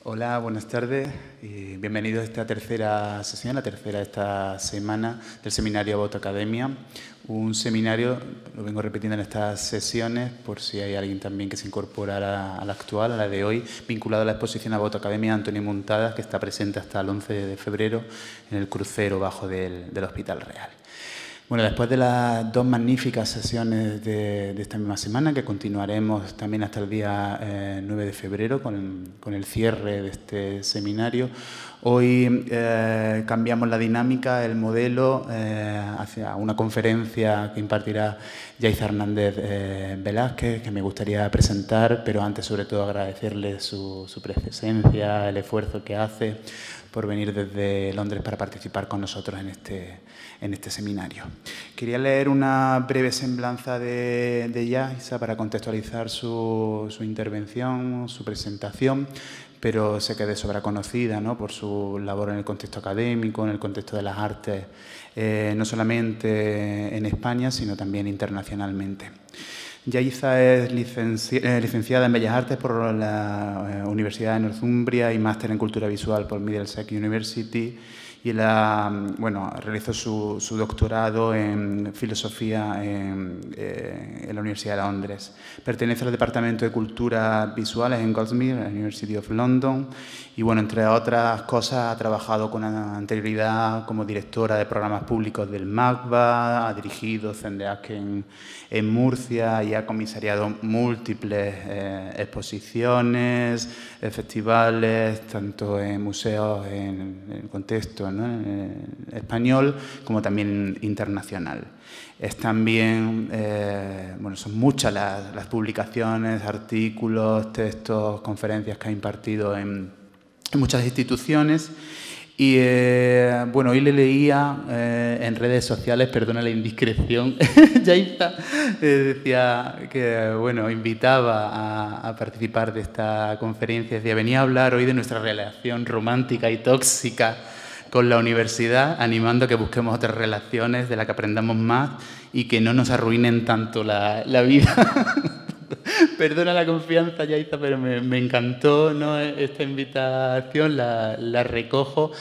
Hola, buenas tardes y bienvenidos a esta tercera sesión, la tercera de esta semana del seminario Voto Academia. Un seminario, lo vengo repitiendo en estas sesiones por si hay alguien también que se incorpora a la actual, a la de hoy, vinculado a la exposición a Voto Academia de Antonio Muntadas, que está presente hasta el 11 de febrero en el crucero bajo del Hospital Real. Bueno, después de las dos magníficas sesiones de esta misma semana, que continuaremos también hasta el día 9 de febrero con el cierre de este seminario, hoy cambiamos la dinámica, el modelo, hacia una conferencia que impartirá Yaiza Hernández Velázquez, que me gustaría presentar, pero antes sobre todo agradecerle su presencia, el esfuerzo que hace por venir desde Londres para participar con nosotros en este seminario. Quería leer una breve semblanza de Yaiza para contextualizar su intervención, su presentación, pero sé que es de sobra conocida, ¿no?, por su labor en el contexto académico, en el contexto de las artes, no solamente en España, sino también internacionalmente. Yaiza es licenciada en Bellas Artes por la Universidad de Northumbria y máster en Cultura Visual por Middlesex University, y realizó su doctorado en Filosofía en la Universidad de Londres. Pertenece al Departamento de Cultura Visuales en Goldsmiths, la University of London, y bueno, entre otras cosas ha trabajado con anterioridad como directora de programas públicos del MACBA, ha dirigido CENDEAC en Murcia y ha comisariado múltiples exposiciones, festivales, tanto en museos en el contexto, ¿no?, español, como también internacional. Es también, son muchas las publicaciones, artículos, textos, conferencias que ha impartido en muchas instituciones. Y hoy le leía en redes sociales, perdona la indiscreción, Yaiza decía que, invitaba a participar de esta conferencia. Decía, venía a hablar hoy de nuestra relación romántica y tóxica con la universidad, animando a que busquemos otras relaciones de las que aprendamos más y que no nos arruinen tanto la vida. Perdona la confianza, Yaiza, pero me encantó, ¿no?, esta invitación, la recojo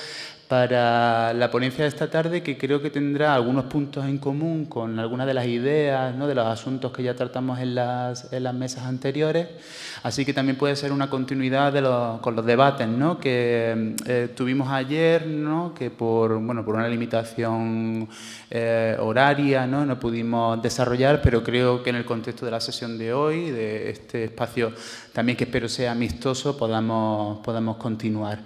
para la ponencia de esta tarde, que creo que tendrá algunos puntos en común con algunas de las ideas, ¿no?, de los asuntos que ya tratamos en las mesas anteriores. Así que también puede ser una continuidad con los debates, ¿no?, que tuvimos ayer, ¿no?, que por una limitación horaria, no pudimos desarrollar, pero creo que en el contexto de la sesión de hoy, de este espacio también que espero sea amistoso, podamos continuar.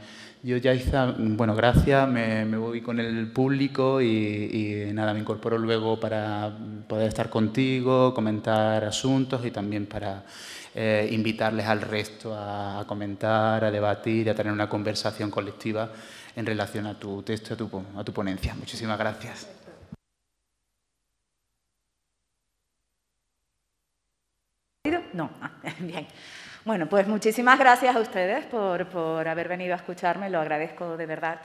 Yo, Yaiza, gracias, me voy con el público y nada, me incorporo luego para poder estar contigo, comentar asuntos y también para invitarles al resto a comentar, a debatir, a tener una conversación colectiva en relación a tu texto, a tu ponencia. Muchísimas gracias. No, bien. Bueno, pues muchísimas gracias a ustedes por haber venido a escucharme, lo agradezco de verdad.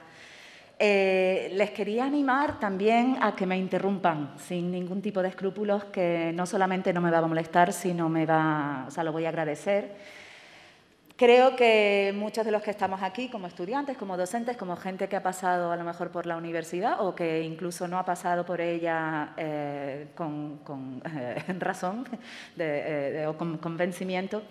Les quería animar también a que me interrumpan sin ningún tipo de escrúpulos, que no solamente no me va a molestar, sino lo voy a agradecer. Creo que muchos de los que estamos aquí, como estudiantes, como docentes, como gente que ha pasado a lo mejor por la universidad o que incluso no ha pasado por ella con razón o con convencimiento,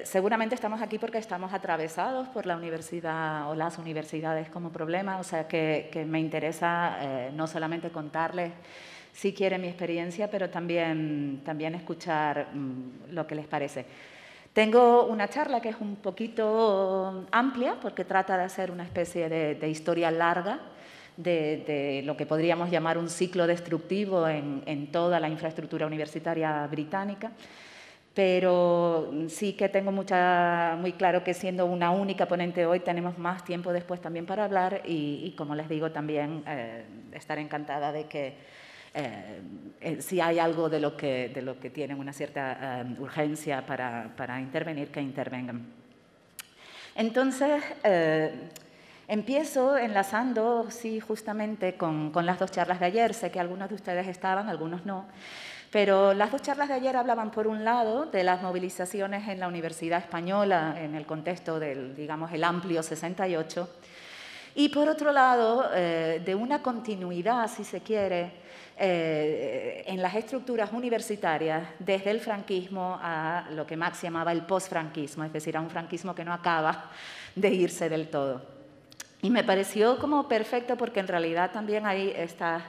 seguramente estamos aquí porque estamos atravesados por la universidad o las universidades como problema, o sea que me interesa no solamente contarles si quieren mi experiencia, pero también escuchar lo que les parece. Tengo una charla que es un poquito amplia porque trata de hacer una especie de historia larga de lo que podríamos llamar un ciclo destructivo en toda la infraestructura universitaria británica. Pero sí que tengo muy claro que siendo una única ponente hoy tenemos más tiempo después también para hablar y como les digo, también estaré encantada de que si hay algo de lo que tienen una cierta urgencia para intervenir, que intervengan. Entonces, empiezo enlazando, sí, justamente con las dos charlas de ayer. Sé que algunos de ustedes estaban, algunos no. Pero las dos charlas de ayer hablaban, por un lado, de las movilizaciones en la Universidad Española en el contexto del, digamos, el amplio 68, y por otro lado, de una continuidad, si se quiere, en las estructuras universitarias desde el franquismo a lo que Marx llamaba el posfranquismo, es decir, a un franquismo que no acaba de irse del todo. Y me pareció como perfecto porque en realidad también ahí estas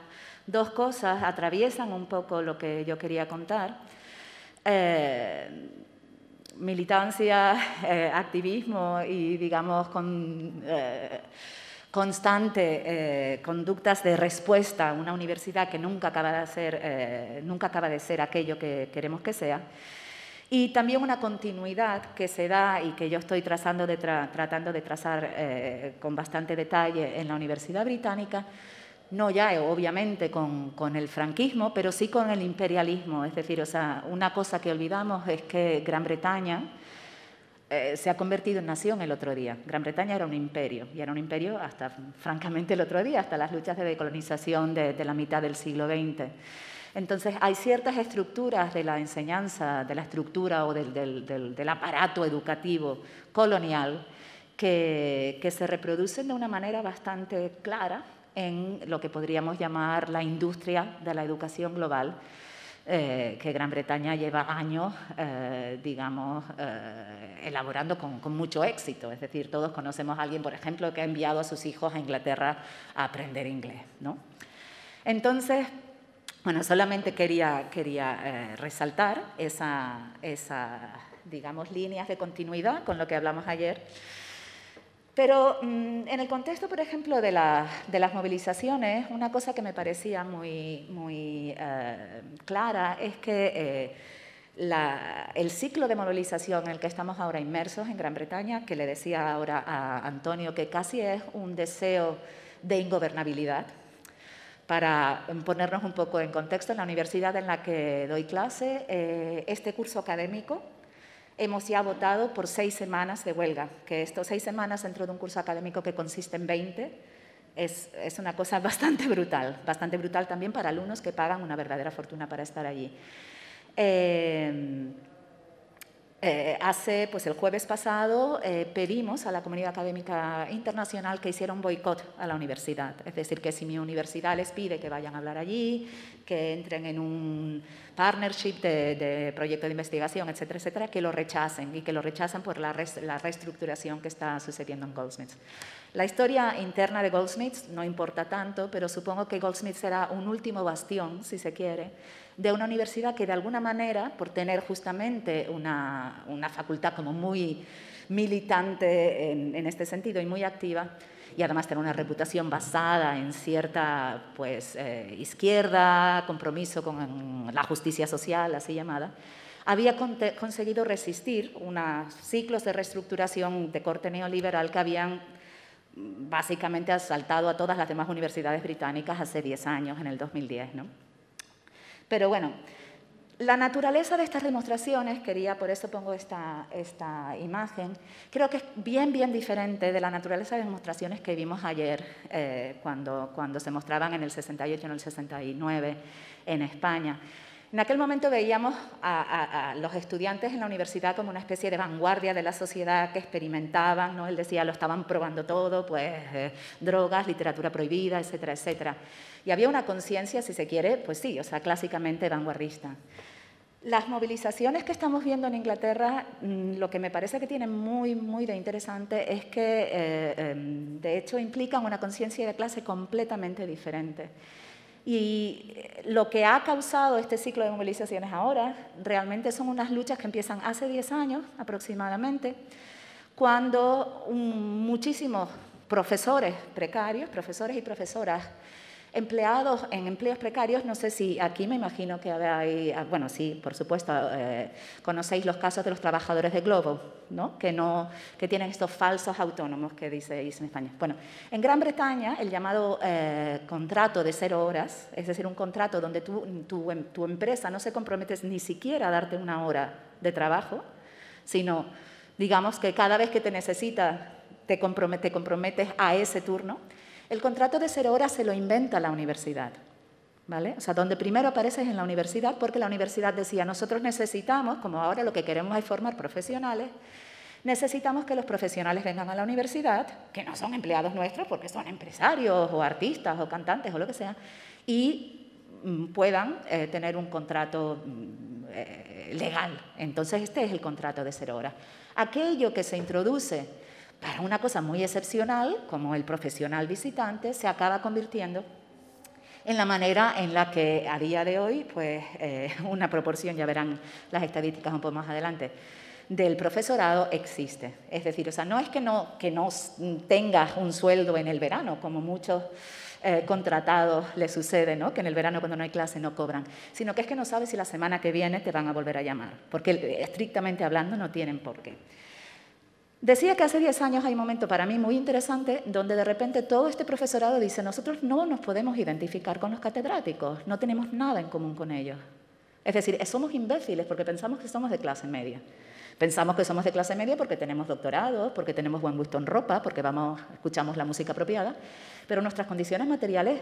dos cosas atraviesan un poco lo que yo quería contar. Militancia, activismo y, digamos, constante conductas de respuesta a una universidad que nunca acaba de ser aquello que queremos que sea. Y también una continuidad que se da y que yo estoy tratando de trazar con bastante detalle en la Universidad Británica, no ya obviamente con el franquismo, pero sí con el imperialismo. Es decir, o sea, una cosa que olvidamos es que Gran Bretaña se ha convertido en nación el otro día. Gran Bretaña era un imperio, y era un imperio hasta, francamente, el otro día, hasta las luchas de decolonización de la mitad del siglo XX. Entonces, hay ciertas estructuras de la enseñanza, de la estructura o del aparato educativo colonial que se reproducen de una manera bastante clara en lo que podríamos llamar la industria de la educación global, que Gran Bretaña lleva años, digamos, elaborando con mucho éxito. Es decir, todos conocemos a alguien, por ejemplo, que ha enviado a sus hijos a Inglaterra a aprender inglés, ¿no? Entonces, bueno, solamente quería resaltar esa, digamos, líneas de continuidad con lo que hablamos ayer. Pero en el contexto, por ejemplo, de las movilizaciones, una cosa que me parecía muy clara es que el ciclo de movilización en el que estamos ahora inmersos en Gran Bretaña, que le decía ahora a Antonio que casi es un deseo de ingobernabilidad. Para ponernos un poco en contexto, en la universidad en la que doy clase, este curso académico, hemos ya votado por 6 semanas de huelga, que estos 6 semanas dentro de un curso académico que consiste en 20 es una cosa bastante brutal también para alumnos que pagan una verdadera fortuna para estar allí. Pues el jueves pasado pedimos a la comunidad académica internacional que hiciera un boicot a la universidad. Es decir, que si mi universidad les pide que vayan a hablar allí, que entren en un partnership de proyecto de investigación, etcétera, etcétera, que lo rechacen y que lo rechazan por la reestructuración que está sucediendo en Goldsmiths. La historia interna de Goldsmiths no importa tanto, pero supongo que Goldsmiths será un último bastión, si se quiere, de una universidad que de alguna manera, por tener justamente una facultad como muy militante en este sentido y muy activa, y además tener una reputación basada en cierta pues, izquierda, compromiso con la justicia social, así llamada, había conseguido resistir unos ciclos de reestructuración de corte neoliberal que habían básicamente asaltado a todas las demás universidades británicas hace 10 años, en el 2010, ¿no? Pero bueno, la naturaleza de estas demostraciones, por eso pongo esta imagen, creo que es bien diferente de la naturaleza de demostraciones que vimos ayer cuando se mostraban en el 68 y en el 69 en España. En aquel momento veíamos a los estudiantes en la universidad como una especie de vanguardia de la sociedad que experimentaban, ¿no? Él decía, lo estaban probando todo, pues drogas, literatura prohibida, etcétera, etcétera. Y había una conciencia, si se quiere, pues sí, o sea, clásicamente vanguardista. Las movilizaciones que estamos viendo en Inglaterra, lo que me parece que tienen muy de interesante es que, de hecho, implican una conciencia de clase completamente diferente. Y lo que ha causado este ciclo de movilizaciones ahora realmente son unas luchas que empiezan hace 10 años aproximadamente, cuando muchísimos profesores precarios, profesores y profesoras empleados en empleos precarios, no sé si aquí me imagino que hay, bueno, sí, por supuesto, conocéis los casos de los trabajadores de Globo, ¿no? Que tienen estos falsos autónomos que diceis en España. Bueno, en Gran Bretaña el llamado contrato de 0 horas, es decir, un contrato donde tu empresa no se compromete ni siquiera a darte 1 hora de trabajo, sino, digamos, que cada vez que te necesita te comprometes a ese turno. El contrato de 0 horas se lo inventa la universidad. ¿vale? O sea, donde primero apareces en la universidad, porque la universidad decía, nosotros necesitamos, como ahora lo que queremos es formar profesionales, necesitamos que los profesionales vengan a la universidad, que no son empleados nuestros porque son empresarios o artistas o cantantes o lo que sea, y puedan tener un contrato legal. Entonces, este es el contrato de 0 horas. Aquello que se introduce para una cosa muy excepcional, como el profesional visitante, se acaba convirtiendo en la manera en la que a día de hoy, pues una proporción, ya verán las estadísticas un poco más adelante, del profesorado existe. Es decir, o sea, no es que no tengas un sueldo en el verano, como muchos contratados les sucede, ¿no? Que en el verano cuando no hay clase no cobran, sino que es que no sabes si la semana que viene te van a volver a llamar, porque estrictamente hablando no tienen por qué. Decía que hace 10 años hay un momento para mí muy interesante donde de repente todo este profesorado dice, nosotros no nos podemos identificar con los catedráticos, no tenemos nada en común con ellos. Es decir, somos imbéciles porque pensamos que somos de clase media. Pensamos que somos de clase media porque tenemos doctorados, porque tenemos buen gusto en ropa, porque escuchamos la música apropiada, pero nuestras condiciones materiales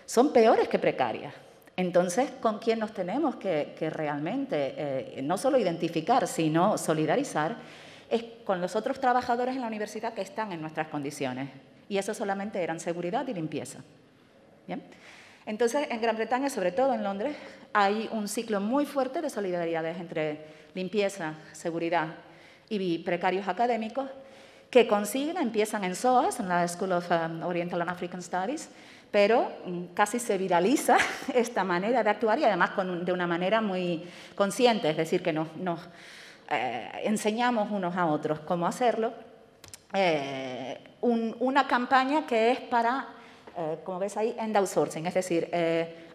son peores que precarias. Entonces, ¿con quién nos tenemos que realmente no solo identificar, sino solidarizar? Es con los otros trabajadores en la universidad que están en nuestras condiciones. Y eso solamente eran seguridad y limpieza. ¿Bien? Entonces, en Gran Bretaña, sobre todo en Londres, hay un ciclo muy fuerte de solidaridades entre limpieza, seguridad y precarios académicos que empiezan en SOAS, en la School of Oriental and African Studies, pero casi se viraliza esta manera de actuar y además de una manera muy consciente, es decir, que nos enseñamos unos a otros cómo hacerlo. Una campaña que es para, como ves ahí, end outsourcing, es decir,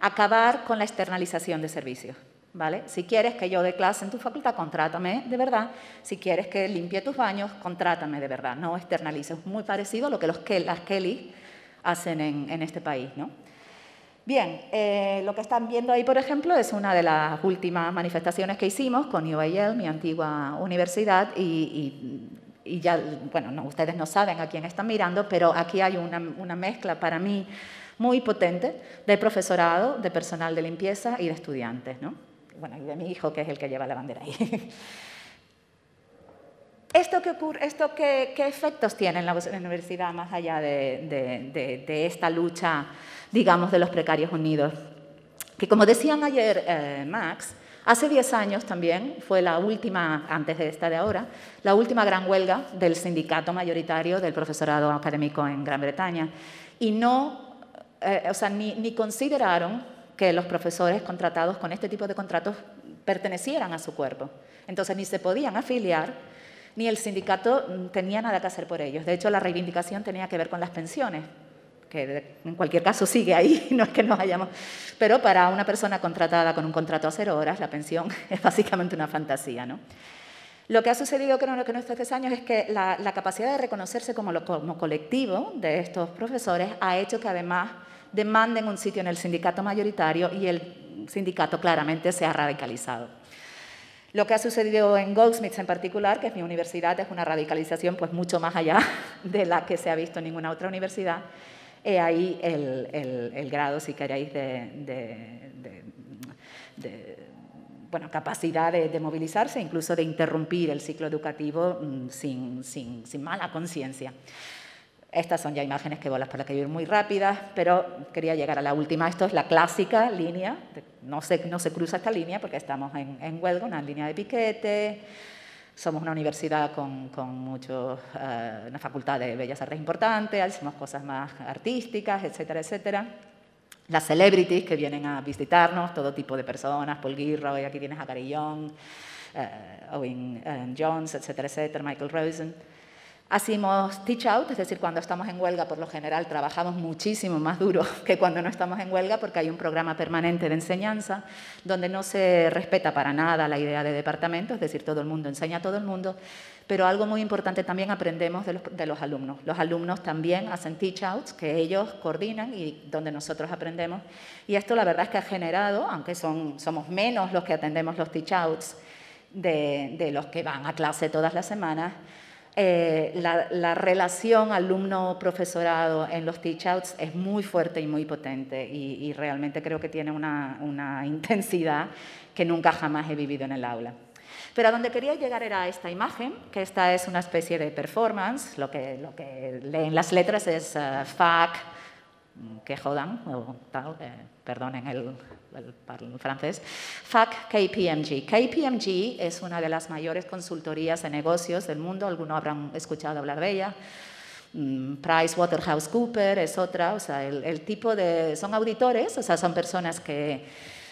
acabar con la externalización de servicios. ¿Vale? Si quieres que yo dé clase en tu facultad, contrátame de verdad. Si quieres que limpie tus baños, contrátame de verdad. No externalices. Es muy parecido a lo que las Kelly hacen en este país, ¿no? Bien, lo que están viendo ahí, por ejemplo, es una de las últimas manifestaciones que hicimos con UAL, mi antigua universidad, y ya, bueno, no, ustedes no saben a quién están mirando, pero aquí hay una mezcla para mí muy potente de profesorado, de personal de limpieza y de estudiantes, ¿no? Bueno, y de mi hijo, que es el que lleva la bandera ahí. ¿Qué efectos tiene en la universidad más allá de esta lucha, digamos, de los precarios unidos? Que como decían ayer Max, hace 10 años también fue la última, antes de esta de ahora, la última gran huelga del sindicato mayoritario del profesorado académico en Gran Bretaña. Y no, ni consideraron que los profesores contratados con este tipo de contratos pertenecieran a su cuerpo. Entonces, ni se podían afiliar, ni el sindicato tenía nada que hacer por ellos. De hecho, la reivindicación tenía que ver con las pensiones, que en cualquier caso sigue ahí, no es que nos hayamos... Pero para una persona contratada con un contrato a 0 horas, la pensión es básicamente una fantasía, ¿no? Lo que ha sucedido creo que en estos 3 años es que la capacidad de reconocerse como colectivo de estos profesores ha hecho que además demanden un sitio en el sindicato mayoritario y el sindicato claramente se ha radicalizado. Lo que ha sucedido en Goldsmiths en particular, que es mi universidad, es una radicalización pues mucho más allá de la que se ha visto en ninguna otra universidad. Ahí el grado, si queréis, bueno, capacidad de movilizarse, incluso de interrumpir el ciclo educativo sin mala conciencia. Estas son ya imágenes que bolas por la que ir muy rápidas, pero quería llegar a la última. Esto es la clásica línea, no se cruza esta línea porque estamos en huelga, una línea de piquete. Somos una universidad con una facultad de bellas artes importante, hacemos cosas más artísticas, etcétera, etcétera. Las celebrities que vienen a visitarnos, todo tipo de personas, Paul Gilroy, aquí tienes a Gary Young, Owen Jones, etcétera, etcétera, Michael Rosen. Hacemos teach out, es decir, cuando estamos en huelga, por lo general, trabajamos muchísimo más duro que cuando no estamos en huelga, porque hay un programa permanente de enseñanza donde no se respeta para nada la idea de departamento, es decir, todo el mundo enseña a todo el mundo, pero algo muy importante también aprendemos de los alumnos. Los alumnos también hacen teach outs, que ellos coordinan y donde nosotros aprendemos. Y esto la verdad es que ha generado, aunque somos menos los que atendemos los teach outs de los que van a clase todas las semanas, la relación alumno-profesorado en los teach-outs es muy fuerte y muy potente y realmente creo que tiene una intensidad que nunca jamás he vivido en el aula. Pero a donde quería llegar era a esta imagen, que esta es una especie de performance, lo que leen las letras es fac, que jodan, o tal, perdonen el francés, fac KPMG. KPMG es una de las mayores consultorías de negocios del mundo, algunos habrán escuchado hablar de ella. PricewaterhouseCoopers es otra, o sea, el tipo de... son auditores, o sea, son personas que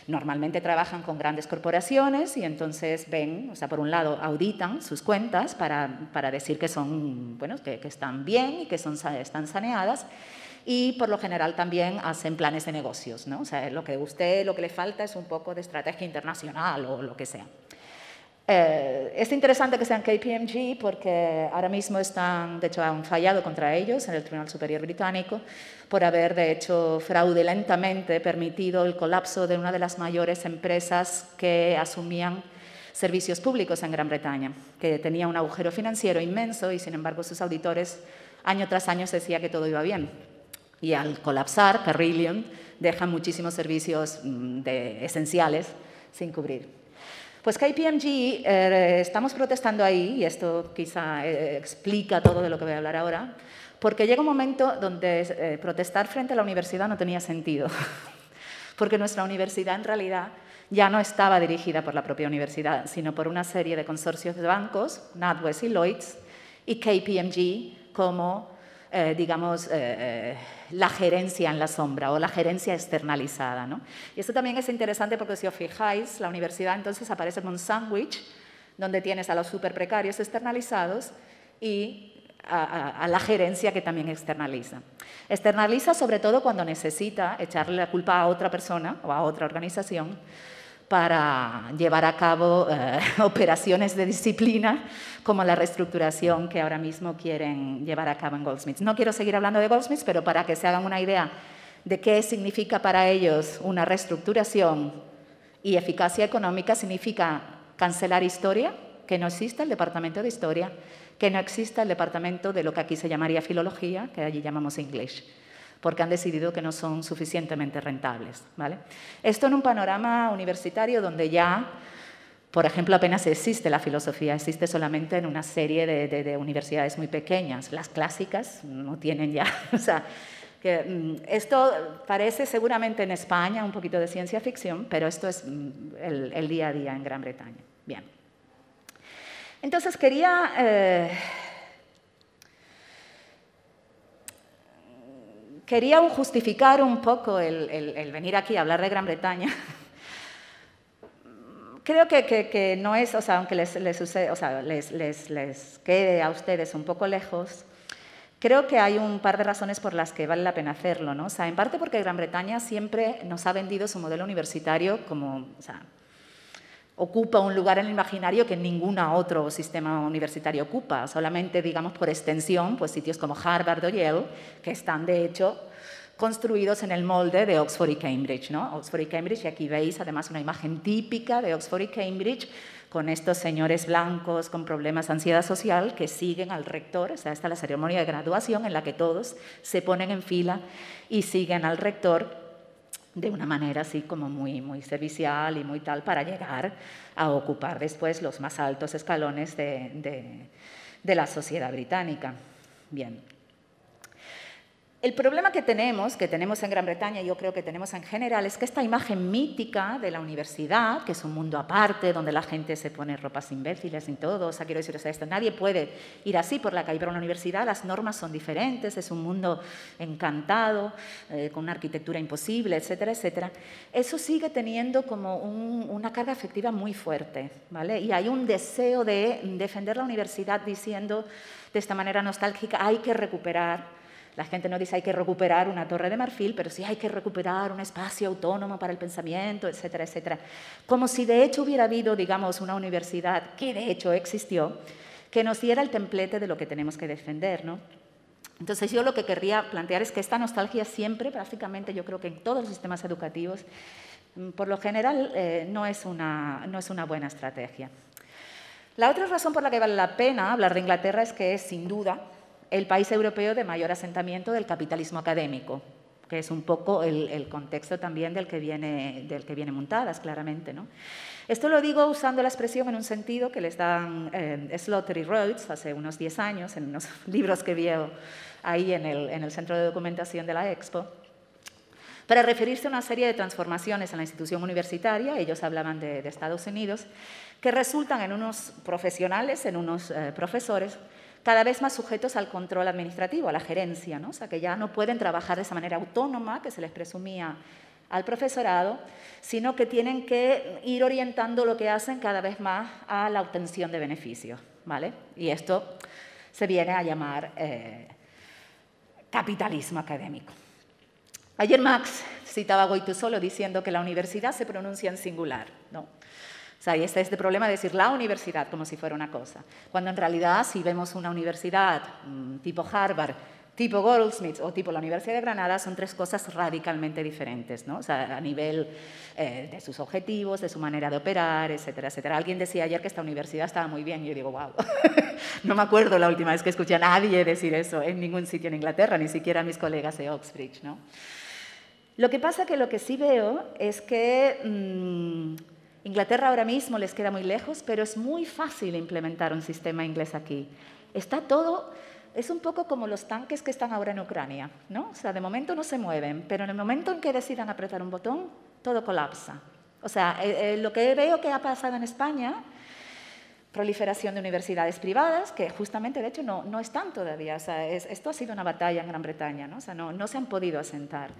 normalmente trabajan con grandes corporaciones y entonces ven, o sea, por un lado auditan sus cuentas para decir que son, bueno, que están bien y que están saneadas. Y por lo general también hacen planes de negocios, ¿no? O sea, lo que le falta es un poco de estrategia internacional o lo que sea. Es interesante que sean KPMG porque ahora mismo de hecho han fallado contra ellos en el Tribunal Superior Británico por haber, de hecho, fraudulentamente permitido el colapso de una de las mayores empresas que asumían servicios públicos en Gran Bretaña, que tenía un agujero financiero inmenso y, sin embargo, sus auditores año tras año decían que todo iba bien. Y al colapsar, Carillion deja muchísimos servicios esenciales sin cubrir. Pues KPMG, estamos protestando ahí, y esto quizá explica todo de lo que voy a hablar ahora, porque llega un momento donde protestar frente a la universidad no tenía sentido, porque nuestra universidad en realidad ya no estaba dirigida por la propia universidad, sino por una serie de consorcios de bancos, NatWest y Lloyds, y KPMG como digamos, la gerencia en la sombra o la gerencia externalizada, ¿no? Y esto también es interesante porque si os fijáis, la universidad entonces aparece como un sándwich donde tienes a los superprecarios externalizados y a la gerencia que también externaliza. Externaliza sobre todo cuando necesita echarle la culpa a otra persona o a otra organización para llevar a cabo operaciones de disciplina como la reestructuración que ahora mismo quieren llevar a cabo en Goldsmiths. No quiero seguir hablando de Goldsmiths, pero para que se hagan una idea de qué significa para ellos una reestructuración y eficacia económica, significa cancelar historia, que no exista el departamento de historia, que no exista el departamento de lo que aquí se llamaría filología, que allí llamamos English, porque han decidido que no son suficientemente rentables, ¿vale? Esto en un panorama universitario donde ya, por ejemplo, apenas existe la filosofía, existe solamente en una serie de universidades muy pequeñas. Las clásicas no tienen ya, o sea, que esto parece seguramente en España un poquito de ciencia ficción, pero esto es el día a día en Gran Bretaña. Bien. Entonces quería justificar un poco el venir aquí a hablar de Gran Bretaña. Creo que no es, o sea, aunque les quede a ustedes un poco lejos, creo que hay un par de razones por las que vale la pena hacerlo, ¿no? O sea, en parte porque Gran Bretaña siempre nos ha vendido su modelo universitario como, o sea, ocupa un lugar en el imaginario que ningún otro sistema universitario ocupa, solamente, digamos, por extensión, pues sitios como Harvard o Yale, que están, de hecho, construidos en el molde de Oxford y Cambridge, ¿no? Oxford y Cambridge, y aquí veis además una imagen típica de Oxford y Cambridge con estos señores blancos con problemas de ansiedad social que siguen al rector. O sea, esta es la ceremonia de graduación en la que todos se ponen en fila y siguen al rector de una manera así como muy servicial y muy tal para llegar a ocupar después los más altos escalones de la sociedad británica. Bien. El problema que tenemos en Gran Bretaña, y yo creo que tenemos en general, es que esta imagen mítica de la universidad, que es un mundo aparte, donde la gente se pone ropas imbéciles y todo, o sea, quiero decir, o sea, nadie puede ir así por la calle, pero en la universidad las normas son diferentes, es un mundo encantado, con una arquitectura imposible, etcétera, etcétera. Eso sigue teniendo como una carga afectiva muy fuerte, ¿vale? Y hay un deseo de defender la universidad diciendo de esta manera nostálgica, hay que recuperar. La gente no dice hay que recuperar una torre de marfil, pero sí hay que recuperar un espacio autónomo para el pensamiento, etcétera, etcétera. Como si de hecho hubiera habido, digamos, una universidad que de hecho existió, que nos diera el templete de lo que tenemos que defender, ¿no? Entonces yo lo que querría plantear es que esta nostalgia siempre, prácticamente yo creo que en todos los sistemas educativos, por lo general no es una buena estrategia. La otra razón por la que vale la pena hablar de Inglaterra es que es, sin duda, el país europeo de mayor asentamiento del capitalismo académico, que es un poco el contexto también del que viene Montadas, claramente, ¿no? Esto lo digo usando la expresión en un sentido que les dan Slaughter y Rhodes hace unos 10 años, en unos libros que vio ahí en el Centro de Documentación de la Expo, para referirse a una serie de transformaciones en la institución universitaria. Ellos hablaban de Estados Unidos, que resultan en unos profesionales, en unos profesores, cada vez más sujetos al control administrativo, a la gerencia, ¿no? O sea, que ya no pueden trabajar de esa manera autónoma que se les presumía al profesorado, sino que tienen que ir orientando lo que hacen cada vez más a la obtención de beneficios, ¿vale? Y esto se viene a llamar capitalismo académico. Ayer Marx citaba a Goytisolo diciendo que la universidad se pronuncia en singular, ¿no? O sea, y este es el problema de decir la universidad como si fuera una cosa, cuando en realidad si vemos una universidad tipo Harvard, tipo Goldsmiths o tipo la Universidad de Granada, son tres cosas radicalmente diferentes, ¿no? O sea, a nivel de sus objetivos, de su manera de operar, etcétera, etcétera. Alguien decía ayer que esta universidad estaba muy bien y yo digo, wow, no me acuerdo la última vez que escuché a nadie decir eso en ningún sitio en Inglaterra, ni siquiera a mis colegas de Oxbridge, ¿no? Lo que pasa que lo que sí veo es que Inglaterra ahora mismo les queda muy lejos, pero es muy fácil implementar un sistema inglés aquí. Está todo, es un poco como los tanques que están ahora en Ucrania, ¿no? O sea, de momento no se mueven, pero en el momento en que decidan apretar un botón, todo colapsa. O sea, lo que veo que ha pasado en España, proliferación de universidades privadas, que justamente, de hecho, no están todavía. O sea, esto ha sido una batalla en Gran Bretaña, ¿no? O sea, no se han podido asentar.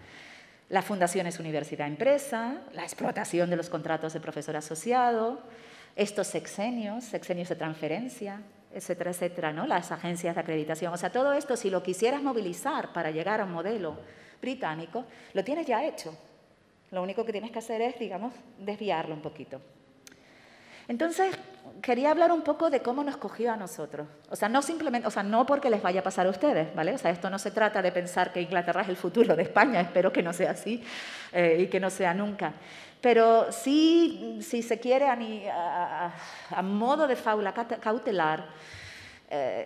Las fundaciones universidad-empresa, la explotación de los contratos de profesor asociado, estos sexenios de transferencia, etcétera, etcétera, ¿no? Las agencias de acreditación. O sea, todo esto, si lo quisieras movilizar para llegar a un modelo británico, lo tienes ya hecho. Lo único que tienes que hacer es, digamos, desviarlo un poquito. Entonces, quería hablar un poco de cómo nos cogió a nosotros. O sea, no simplemente, o sea, no porque les vaya a pasar a ustedes, ¿vale? O sea, esto no se trata de pensar que Inglaterra es el futuro de España, espero que no sea así y que no sea nunca. Pero sí, si se quiere, a modo de fábula cautelar,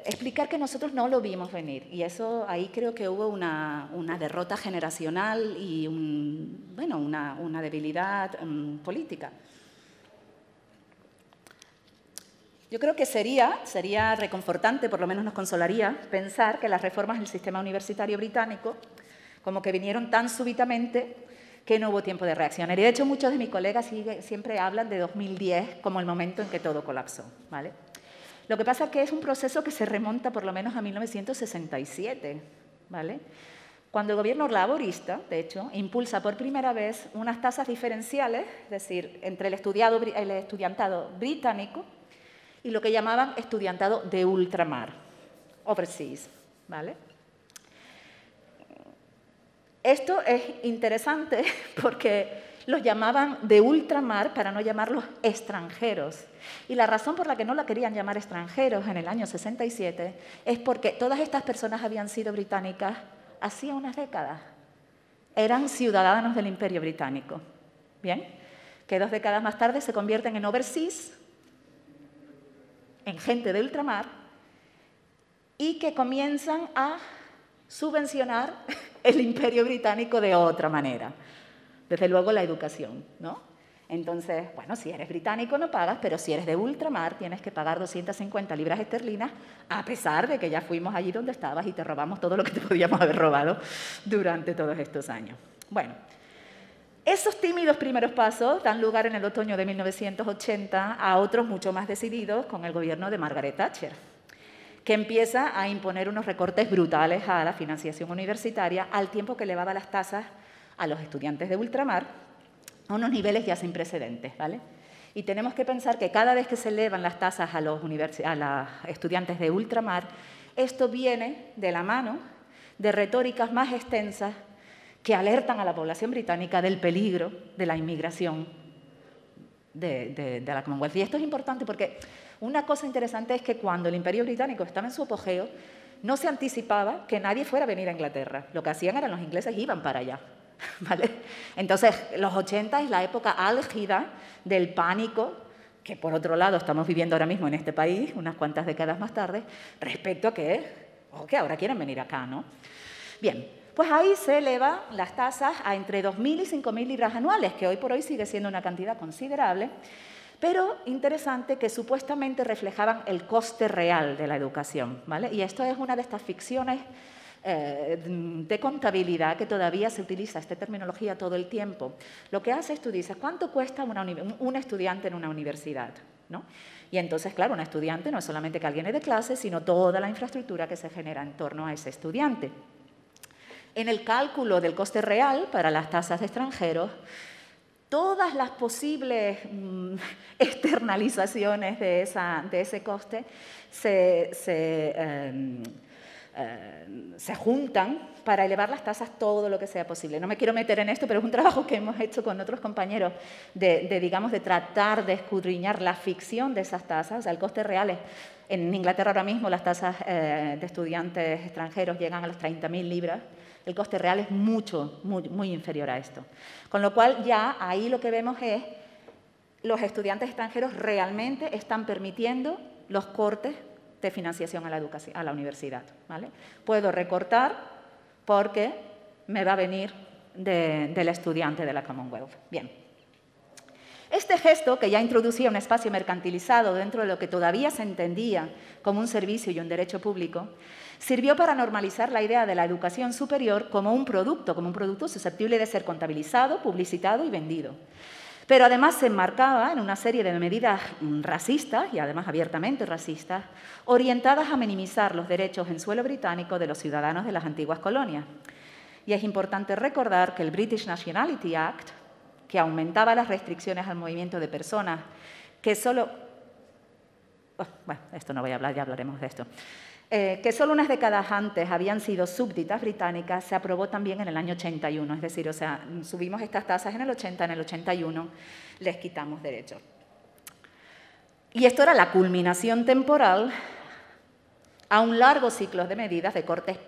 explicar que nosotros no lo vimos venir. Y eso, ahí creo que hubo una derrota generacional y una debilidad política. Yo creo que sería reconfortante, por lo menos nos consolaría, pensar que las reformas del sistema universitario británico como que vinieron tan súbitamente que no hubo tiempo de reaccionar. Y de hecho muchos de mis colegas siempre hablan de 2010 como el momento en que todo colapsó, ¿vale? Lo que pasa es que es un proceso que se remonta por lo menos a 1967, ¿vale? Cuando el gobierno laborista, de hecho, impulsa por primera vez unas tasas diferenciales, es decir, entre el estudiantado británico y lo que llamaban estudiantado de ultramar, overseas, ¿vale? Esto es interesante porque los llamaban de ultramar para no llamarlos extranjeros. Y la razón por la que no la querían llamar extranjeros en el año 67 es porque todas estas personas habían sido británicas hacía unas décadas. Eran ciudadanos del Imperio Británico, ¿bien? Que 2 décadas más tarde se convierten en overseas, en gente de ultramar, y que comienzan a subvencionar el Imperio Británico de otra manera. Desde luego la educación, ¿no? Entonces, bueno, si eres británico no pagas, pero si eres de ultramar tienes que pagar 250 libras esterlinas, a pesar de que ya fuimos allí donde estabas y te robamos todo lo que te podíamos haber robado durante todos estos años. Bueno, esos tímidos primeros pasos dan lugar en el otoño de 1980 a otros mucho más decididos con el gobierno de Margaret Thatcher, que empieza a imponer unos recortes brutales a la financiación universitaria al tiempo que elevaba las tasas a los estudiantes de ultramar a unos niveles ya sin precedentes, ¿vale? Y tenemos que pensar que cada vez que se elevan las tasas a los estudiantes de ultramar, esto viene de la mano de retóricas más extensas que alertan a la población británica del peligro de la inmigración de la Commonwealth. Y esto es importante porque una cosa interesante es que cuando el Imperio Británico estaba en su apogeo, no se anticipaba que nadie fuera a venir a Inglaterra. Lo que hacían eran los ingleses iban para allá, ¿vale? Entonces, los 80 es la época álgida del pánico que por otro lado estamos viviendo ahora mismo en este país, unas cuantas décadas más tarde, respecto a que ahora quieren venir acá, ¿no? Bien, pues ahí se elevan las tasas a entre 2.000 y 5.000 libras anuales, que hoy por hoy sigue siendo una cantidad considerable, pero interesante que supuestamente reflejaban el coste real de la educación, ¿vale? Y esto es una de estas ficciones de contabilidad que todavía se utiliza esta terminología todo el tiempo. Lo que hace es, tú dices, ¿cuánto cuesta un estudiante en una universidad? ¿No? Y entonces, claro, un estudiante no es solamente que alguien dé clase, sino toda la infraestructura que se genera en torno a ese estudiante. En el cálculo del coste real para las tasas de extranjeros, todas las posibles externalizaciones de ese coste se juntan para elevar las tasas todo lo que sea posible. No me quiero meter en esto, pero es un trabajo que hemos hecho con otros compañeros de tratar de escudriñar la ficción de esas tasas. O sea, el coste real es, en Inglaterra ahora mismo las tasas de estudiantes extranjeros llegan a las 30.000 libras. El coste real es muy inferior a esto. Con lo cual ya ahí lo que vemos es los estudiantes extranjeros realmente están permitiendo los cortes de financiación a la universidad, ¿vale? Puedo recortar porque me va a venir del estudiante de la Commonwealth. Bien. Este gesto, que ya introducía un espacio mercantilizado dentro de lo que todavía se entendía como un servicio y un derecho público, sirvió para normalizar la idea de la educación superior como un producto susceptible de ser contabilizado, publicitado y vendido. Pero además se enmarcaba en una serie de medidas racistas, y además abiertamente racistas, orientadas a minimizar los derechos en suelo británico de los ciudadanos de las antiguas colonias. Y es importante recordar que el British Nationality Act, que aumentaba las restricciones al movimiento de personas que solo... bueno, esto no voy a hablar, ya hablaremos de esto. Que solo unas décadas antes habían sido súbditas británicas, se aprobó también en el año 81. Es decir, o sea, subimos estas tasas en el 80, en el 81 les quitamos derechos. Y esto era la culminación temporal a un largo ciclo de medidas de cortes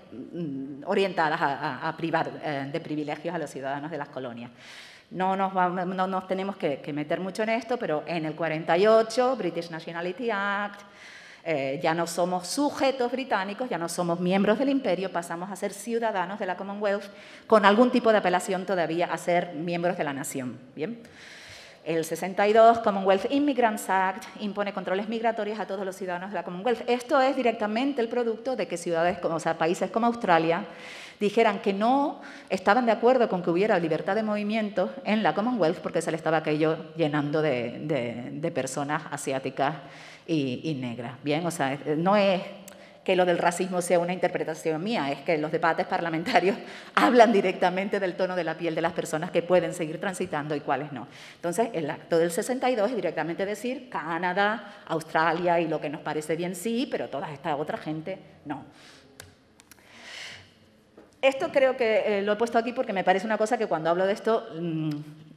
orientadas a privar de privilegios a los ciudadanos de las colonias. No nos tenemos que meter mucho en esto, pero en el 48, British Nationality Act, ya no somos sujetos británicos, ya no somos miembros del imperio, pasamos a ser ciudadanos de la Commonwealth con algún tipo de apelación todavía a ser miembros de la nación. ¿Bien? El 62, Commonwealth Immigrants Act, impone controles migratorios a todos los ciudadanos de la Commonwealth. Esto es directamente el producto de que países como Australia dijeran que no estaban de acuerdo con que hubiera libertad de movimiento en la Commonwealth porque se le estaba aquello llenando de personas asiáticas y negras. Bien, o sea, no es que lo del racismo sea una interpretación mía, es que los debates parlamentarios hablan directamente del tono de la piel de las personas que pueden seguir transitando y cuáles no. Entonces, el acto del 62 es directamente decir Canadá, Australia y lo que nos parece bien sí, pero toda esta otra gente no. Esto creo que lo he puesto aquí porque me parece una cosa que cuando hablo de esto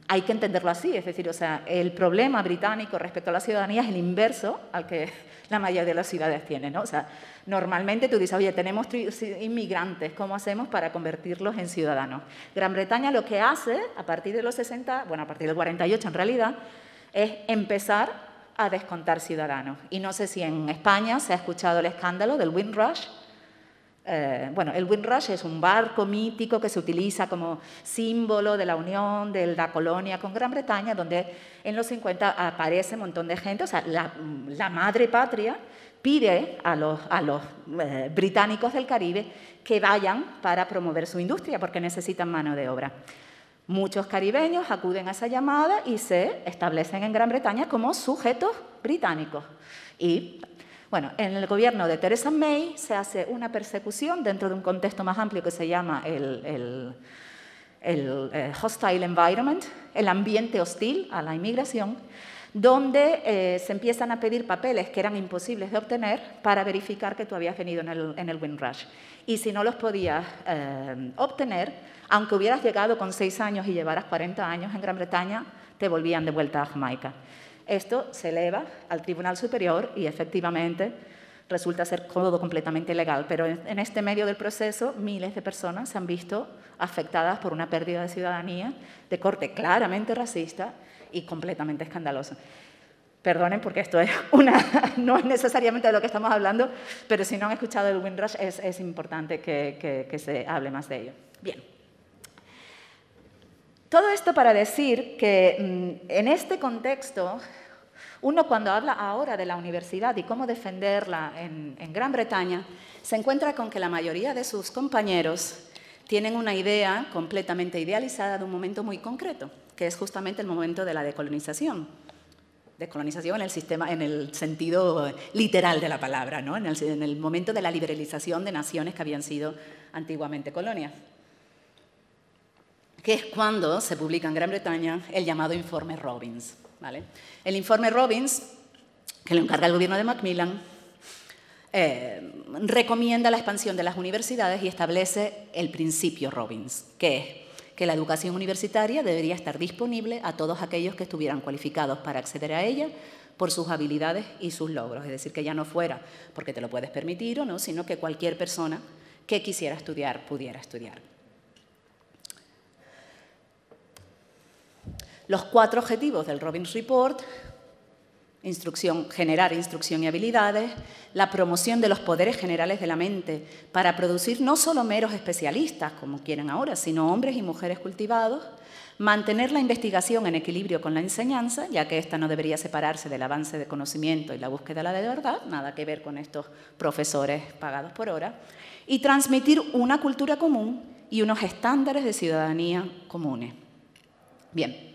hay que entenderlo así, es decir, o sea, el problema británico respecto a la ciudadanía es el inverso al que la mayoría de las ciudades tienen, ¿no? O sea, normalmente tú dices, oye, tenemos inmigrantes, ¿cómo hacemos para convertirlos en ciudadanos? Gran Bretaña lo que hace, a partir de los 60, bueno, a partir del 48 en realidad, es empezar a descontar ciudadanos. Y no sé si en España se ha escuchado el escándalo del Windrush. Bueno, el Windrush es un barco mítico que se utiliza como símbolo de la unión de la colonia con Gran Bretaña, donde en los 50 aparece un montón de gente, o sea, la madre patria pide a los británicos del Caribe que vayan para promover su industria porque necesitan mano de obra. Muchos caribeños acuden a esa llamada y se establecen en Gran Bretaña como sujetos británicos. Y bueno, en el gobierno de Theresa May se hace una persecución dentro de un contexto más amplio que se llama el hostile environment, el ambiente hostil a la inmigración, donde se empiezan a pedir papeles que eran imposibles de obtener para verificar que tú habías venido en el Windrush. Y si no los podías obtener, aunque hubieras llegado con 6 años y llevaras 40 años en Gran Bretaña, te volvían de vuelta a Jamaica. Esto se eleva al Tribunal Superior y efectivamente resulta ser todo completamente ilegal, pero en este medio del proceso miles de personas se han visto afectadas por una pérdida de ciudadanía de corte claramente racista y completamente escandaloso. Perdonen porque esto es no es necesariamente de lo que estamos hablando, pero si no han escuchado el Windrush es importante que se hable más de ello. Bien. Todo esto para decir que en este contexto, uno cuando habla ahora de la universidad y cómo defenderla en Gran Bretaña, se encuentra con que la mayoría de sus compañeros tienen una idea completamente idealizada de un momento muy concreto, que es justamente el momento de la decolonización. Decolonización en el sentido literal de la palabra, ¿no? en el momento de la liberalización de naciones que habían sido antiguamente colonias, que es cuando se publica en Gran Bretaña el llamado Informe Robbins. ¿Vale? El Informe Robbins, que lo encarga el gobierno de Macmillan, recomienda la expansión de las universidades y establece el principio Robbins, que es que la educación universitaria debería estar disponible a todos aquellos que estuvieran cualificados para acceder a ella por sus habilidades y sus logros. Es decir, que ya no fuera porque te lo puedes permitir o no, sino que cualquier persona que quisiera estudiar pudiera estudiar. Los 4 objetivos del Robbins Report: generar instrucción y habilidades, la promoción de los poderes generales de la mente para producir no solo meros especialistas, como quieren ahora, sino hombres y mujeres cultivados, mantener la investigación en equilibrio con la enseñanza, ya que ésta no debería separarse del avance de conocimiento y la búsqueda de la verdad, nada que ver con estos profesores pagados por hora, y transmitir una cultura común y unos estándares de ciudadanía comunes. Bien.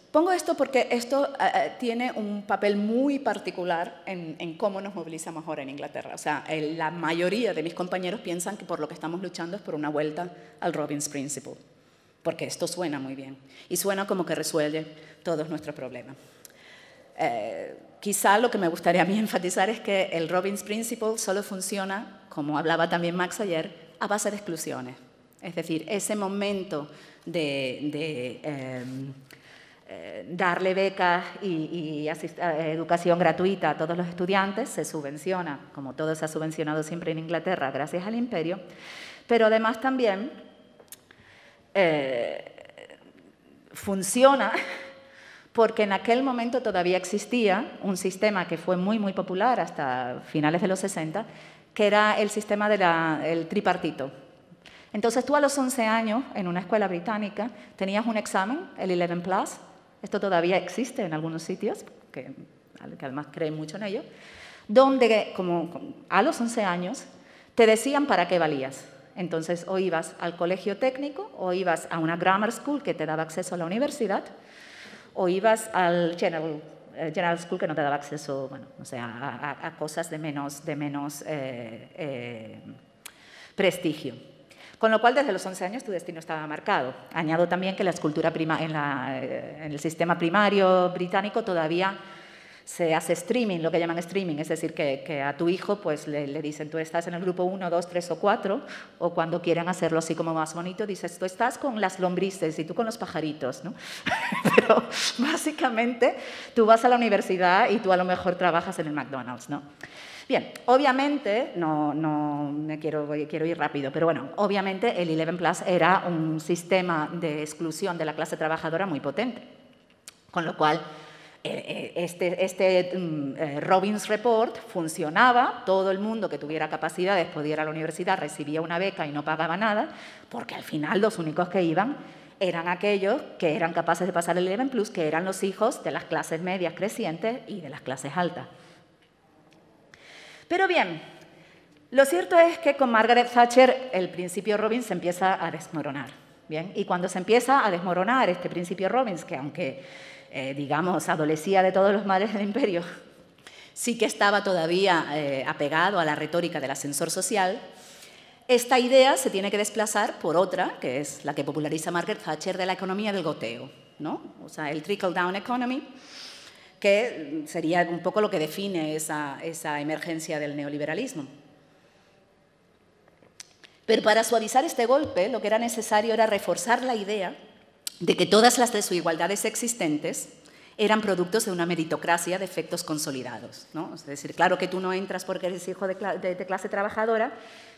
Pongo esto porque esto tiene un papel muy particular en cómo nos movilizamos ahora en Inglaterra. O sea, la mayoría de mis compañeros piensan que por lo que estamos luchando es por una vuelta al Robbins Principle, porque esto suena muy bien y suena como que resuelve todos nuestros problemas. Quizá lo que me gustaría a mí enfatizar es que el Robbins Principle solo funciona, como hablaba también Max ayer, a base de exclusiones. Es decir, ese momento de darle becas y educación gratuita a todos los estudiantes, se subvenciona, como todo se ha subvencionado siempre en Inglaterra, gracias al imperio, pero además también funciona porque en aquel momento todavía existía un sistema que fue muy, muy popular hasta finales de los 60, que era el sistema del tripartito. Entonces, tú a los 11 años, en una escuela británica, tenías un examen, el 11+, esto todavía existe en algunos sitios, que además creen mucho en ello, donde a los 11 años te decían para qué valías. Entonces, o ibas al colegio técnico, o ibas a una grammar school que te daba acceso a la universidad, o ibas al general school que no te daba acceso, bueno, o sea, a cosas de menos prestigio. Con lo cual, desde los 11 años tu destino estaba marcado. Añado también que la escultura en el sistema primario británico todavía se hace streaming, lo que llaman streaming, es decir, que a tu hijo pues, le dicen tú estás en el grupo 1, 2, 3 o 4, o cuando quieren hacerlo así como más bonito, dices tú estás con las lombrices y tú con los pajaritos, ¿no? Pero básicamente tú vas a la universidad y tú a lo mejor trabajas en el McDonald's, ¿no? Bien, obviamente, quiero ir rápido, pero bueno, obviamente el 11+ era un sistema de exclusión de la clase trabajadora muy potente, con lo cual Robbins Report funcionaba, todo el mundo que tuviera capacidades podía ir a la universidad, recibía una beca y no pagaba nada, porque al final los únicos que iban eran aquellos que eran capaces de pasar el 11+, que eran los hijos de las clases medias crecientes y de las clases altas. Pero bien, lo cierto es que con Margaret Thatcher el principio Robbins se empieza a desmoronar. ¿Bien? Y cuando se empieza a desmoronar este principio Robbins, que aunque, digamos, adolecía de todos los males del imperio, sí que estaba todavía apegado a la retórica del ascensor social, esta idea se tiene que desplazar por otra, que es la que populariza Margaret Thatcher, de la economía del goteo, ¿no? O sea, el trickle-down economy, que sería un poco lo que define esa emergencia del neoliberalismo. Pero para suavizar este golpe, lo que era necesario era reforzar la idea de que todas las desigualdades existentes eran productos de una meritocracia de efectos consolidados, ¿no? Es decir, claro que tú no entras porque eres hijo de clase trabajadora,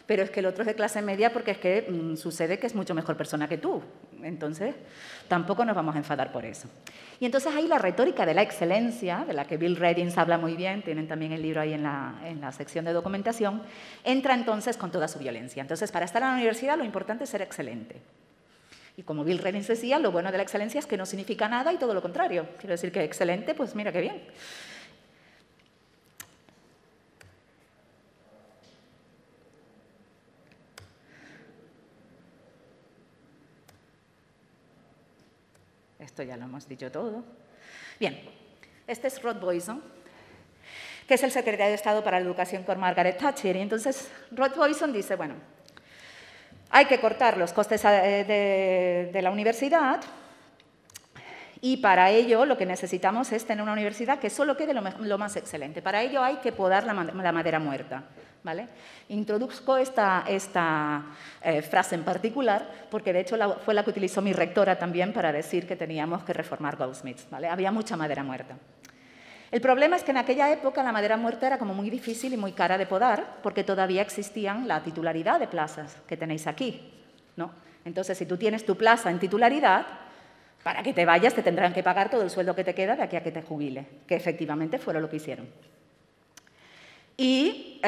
pero es que el otro es de clase media porque es que sucede que es mucho mejor persona que tú. Entonces, tampoco nos vamos a enfadar por eso. Y entonces ahí la retórica de la excelencia, de la que Bill Reddings habla muy bien, tienen también el libro ahí en la sección de documentación, entra entonces con toda su violencia. Entonces, para estar en la universidad lo importante es ser excelente. Y como Bill Reddings decía, lo bueno de la excelencia es que no significa nada y todo lo contrario. Quiero decir que excelente, pues mira qué bien. Esto ya lo hemos dicho todo. Bien, este es Rod Boyson, que es el secretario de Estado para la Educación con Margaret Thatcher. Y entonces Rod Boyson dice, bueno, hay que cortar los costes de la universidad y para ello lo que necesitamos es tener una universidad que solo quede lo más excelente. Para ello hay que podar la madera muerta. ¿Vale? Introduzco esta frase en particular porque de hecho fue la que utilizó mi rectora también para decir que teníamos que reformar Goldsmiths. ¿Vale? Había mucha madera muerta. El problema es que en aquella época la madera muerta era como muy difícil y muy cara de podar porque todavía existían la titularidad de plazas que tenéis aquí, ¿no? Entonces, si tú tienes tu plaza en titularidad, para que te vayas te tendrán que pagar todo el sueldo que te queda de aquí a que te jubile, que efectivamente fue lo que hicieron. Y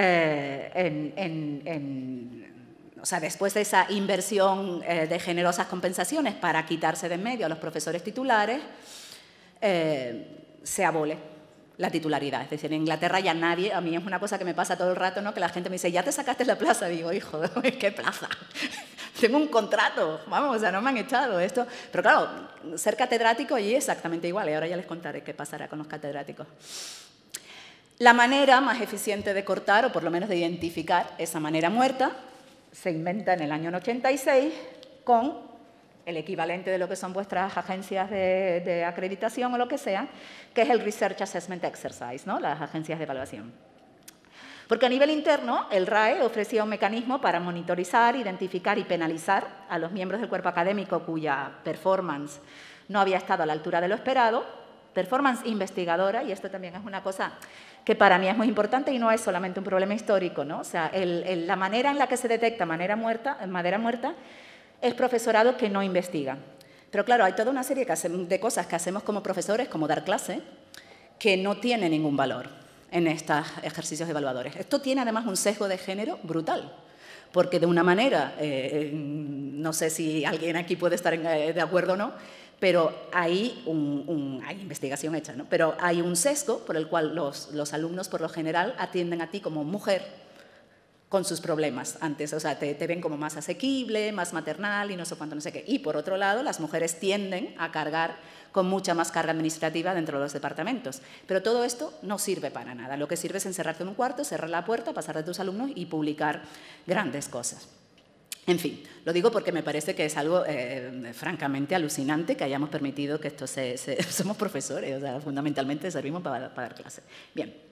o sea, después de esa inversión de generosas compensaciones para quitarse de en medio a los profesores titulares, se abole la titularidad. Es decir, en Inglaterra ya nadie, a mí es una cosa que me pasa todo el rato, ¿no? Que la gente me dice, ¿ya te sacaste la plaza? Digo, hijo, ¿qué plaza? Tengo un contrato, vamos, o sea, no me han echado esto. Pero claro, ser catedrático allí es exactamente igual, y ahora ya les contaré qué pasará con los catedráticos. La manera más eficiente de cortar, o por lo menos de identificar esa manera muerta, se inventa en el año 86 con el equivalente de lo que son vuestras agencias de acreditación o lo que sea, que es el Research Assessment Exercise, ¿no? Las agencias de evaluación. Porque a nivel interno, el RAE ofrecía un mecanismo para monitorizar, identificar y penalizar a los miembros del cuerpo académico cuya performance no había estado a la altura de lo esperado, performance investigadora, y esto también es una cosa que para mí es muy importante y no es solamente un problema histórico, ¿no? O sea, la manera en la que se detecta madera muerta es profesorado que no investiga. Pero claro, hay toda una serie de cosas que hacemos como profesores, como dar clase, que no tiene ningún valor en estos ejercicios evaluadores. Esto tiene además un sesgo de género brutal, porque de una manera, no sé si alguien aquí puede estar de acuerdo o no, pero hay investigación hecha, ¿no? Pero hay un sesgo por el cual los alumnos, por lo general, atienden a ti como mujer con sus problemas antes, o sea, te ven como más asequible, más maternal y no sé cuánto, no sé qué. Y por otro lado, las mujeres tienden a cargar con mucha más carga administrativa dentro de los departamentos. Pero todo esto no sirve para nada. Lo que sirve es encerrarte en un cuarto, cerrar la puerta, pasar de tus alumnos y publicar grandes cosas. En fin, lo digo porque me parece que es algo francamente alucinante que hayamos permitido que esto somos profesores, o sea, fundamentalmente servimos para dar clase. Bien.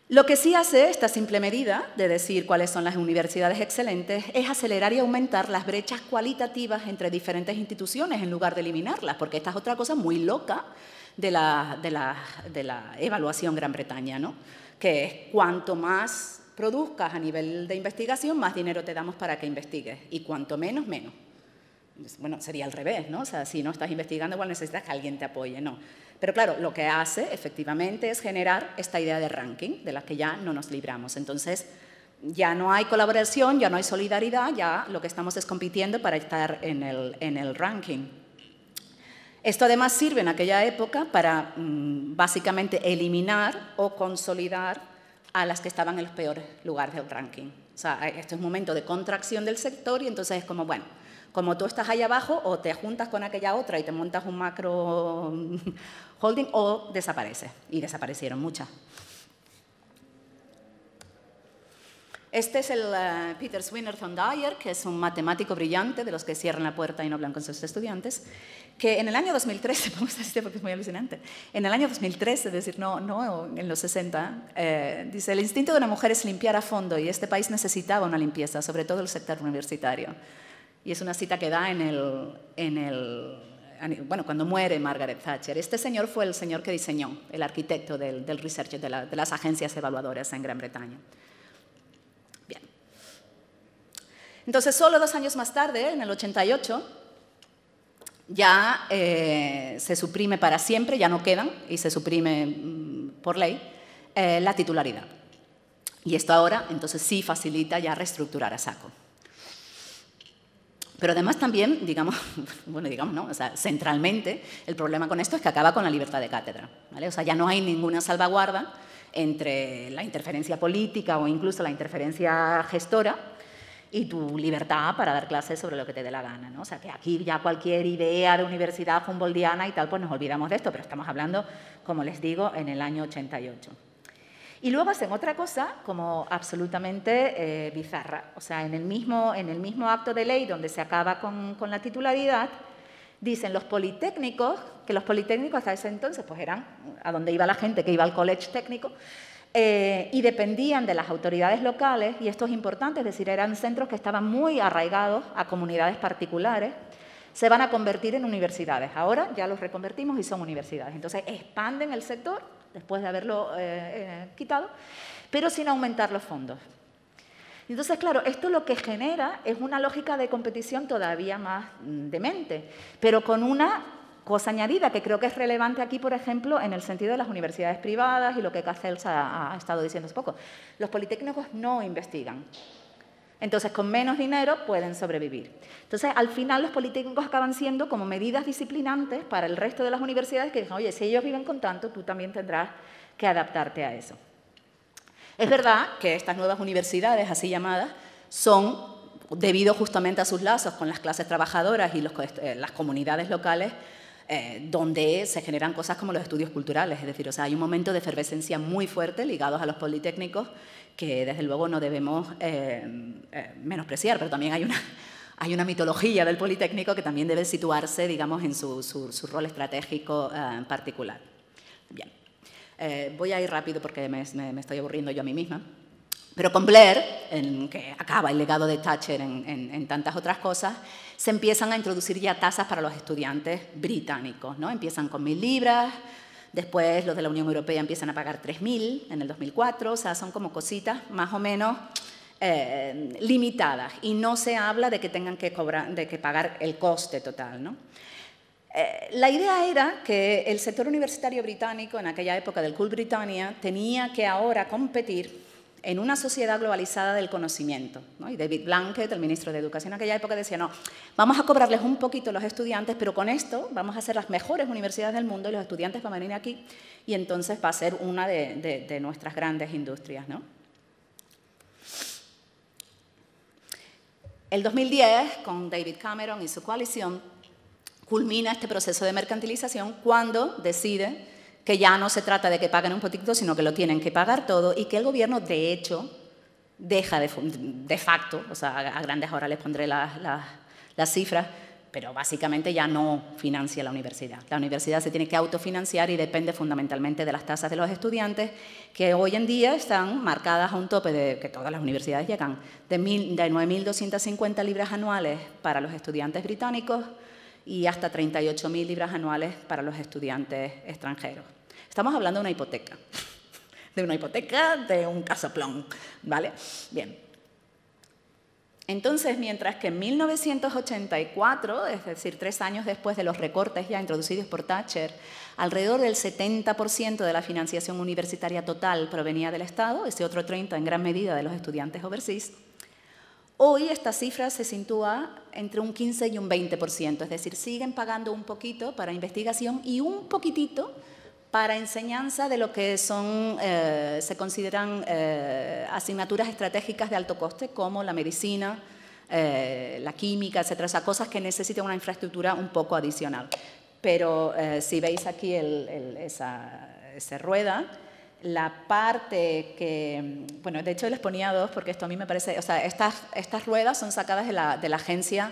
Lo que sí hace esta simple medida de decir cuáles son las universidades excelentes es acelerar y aumentar las brechas cualitativas entre diferentes instituciones en lugar de eliminarlas, porque esta es otra cosa muy loca de la evaluación Gran Bretaña, ¿no? Que es cuanto más produzcas a nivel de investigación, más dinero te damos para que investigues, y cuanto menos, menos. Bueno, sería al revés, ¿no? O sea, si no estás investigando, igual necesitas que alguien te apoye, no. Pero claro, lo que hace, efectivamente, es generar esta idea de ranking, de la que ya no nos libramos. Entonces, ya no hay colaboración, ya no hay solidaridad, ya lo que estamos es compitiendo para estar en el ranking. Esto además sirve en aquella época para, básicamente, eliminar o consolidar a las que estaban en los peores lugares del ranking. O sea, esto es un momento de contracción del sector y entonces es como, bueno, como tú estás ahí abajo, o te juntas con aquella otra y te montas un macro holding, o desapareces. Y desaparecieron muchas. Este es el Peter Swinnerton-Dyer, que es un matemático brillante, de los que cierran la puerta y no hablan con sus estudiantes, que en el año 2013, vamos a decir porque es muy alucinante, en el año 2013, es decir, no en los 60, dice, el instinto de una mujer es limpiar a fondo y este país necesitaba una limpieza, sobre todo el sector universitario. Y es una cita que da en el bueno, cuando muere Margaret Thatcher. Este señor fue el señor que diseñó, el arquitecto del research de las agencias evaluadoras en Gran Bretaña. Bien. Entonces, solo 2 años más tarde, en el 88, ya se suprime para siempre, ya no quedan, y se suprime por ley, la titularidad. Y esto ahora, entonces, sí facilita ya reestructurar a saco. Pero además también, digamos, bueno, digamos, ¿no? O sea, centralmente, el problema con esto es que acaba con la libertad de cátedra, ¿vale? O sea, ya no hay ninguna salvaguarda entre la interferencia política o incluso la interferencia gestora y tu libertad para dar clases sobre lo que te dé la gana, ¿no? O sea, que aquí ya cualquier idea de universidad humboldtiana y tal, pues nos olvidamos de esto, pero estamos hablando, como les digo, en el año 88. Y luego hacen otra cosa como absolutamente bizarra. O sea, en el mismo acto de ley donde se acaba con la titularidad, dicen los politécnicos, que los politécnicos hasta ese entonces pues eran a donde iba la gente que iba al college técnico, y dependían de las autoridades locales, y esto es importante, es decir, eran centros que estaban muy arraigados a comunidades particulares, se van a convertir en universidades. Ahora ya los reconvertimos y son universidades. Entonces expanden el sector después de haberlo quitado, pero sin aumentar los fondos. Entonces, claro, esto lo que genera es una lógica de competición todavía más demente, pero con una cosa añadida que creo que es relevante aquí, por ejemplo, en el sentido de las universidades privadas y lo que Castells ha estado diciendo hace poco. Los politécnicos no investigan. Entonces, con menos dinero pueden sobrevivir. Entonces, al final, los politécnicos acaban siendo como medidas disciplinantes para el resto de las universidades que dicen, oye, si ellos viven con tanto, tú también tendrás que adaptarte a eso. Es verdad que estas nuevas universidades, así llamadas, son, debido justamente a sus lazos con las clases trabajadoras y las comunidades locales, donde se generan cosas como los estudios culturales. Es decir, o sea, hay un momento de efervescencia muy fuerte ligados a los politécnicos que desde luego no debemos menospreciar, pero también hay una mitología del Politécnico que también debe situarse, digamos, en su rol estratégico particular. Bien, voy a ir rápido porque me estoy aburriendo yo a mí misma, pero con Blair, que acaba el legado de Thatcher en tantas otras cosas, se empiezan a introducir ya tasas para los estudiantes británicos, ¿no? Empiezan con 1.000 libras, después los de la Unión Europea empiezan a pagar 3.000 en el 2004, o sea, son como cositas más o menos limitadas y no se habla de que tengan que pagar el coste total, ¿no? La idea era que el sector universitario británico, en aquella época del Cool Britannia, tenía que ahora competir en una sociedad globalizada del conocimiento, ¿no? Y David Blunkett, el ministro de Educación en aquella época, decía, no, vamos a cobrarles un poquito a los estudiantes, pero con esto vamos a hacer las mejores universidades del mundo y los estudiantes van a venir aquí y entonces va a ser una de nuestras grandes industrias, ¿no? El 2010, con David Cameron y su coalición, culmina este proceso de mercantilización cuando decide que ya no se trata de que paguen un poquito, sino que lo tienen que pagar todo y que el gobierno, de hecho, deja de facto, o sea, a grandes ahora les pondré las cifras, pero básicamente ya no financia la universidad. La universidad se tiene que autofinanciar y depende fundamentalmente de las tasas de los estudiantes, que hoy en día están marcadas a un tope de que todas las universidades llegan, de 9.250 libras anuales para los estudiantes británicos y hasta 38.000 libras anuales para los estudiantes extranjeros. Estamos hablando de una hipoteca, de un casoplón, ¿vale? Bien. Entonces, mientras que en 1984, es decir, 3 años después de los recortes ya introducidos por Thatcher, alrededor del 70% de la financiación universitaria total provenía del Estado, ese otro 30% en gran medida de los estudiantes overseas, hoy esta cifra se sitúa entre un 15 y un 20%, es decir, siguen pagando un poquito para investigación y un poquitito para enseñanza de lo que son, se consideran asignaturas estratégicas de alto coste, como la medicina, la química, etcétera, o sea, cosas que necesitan una infraestructura un poco adicional. Pero si veis aquí esa rueda, la parte que, bueno, de hecho les ponía 2 porque esto a mí me parece, o sea, estas ruedas son sacadas de la agencia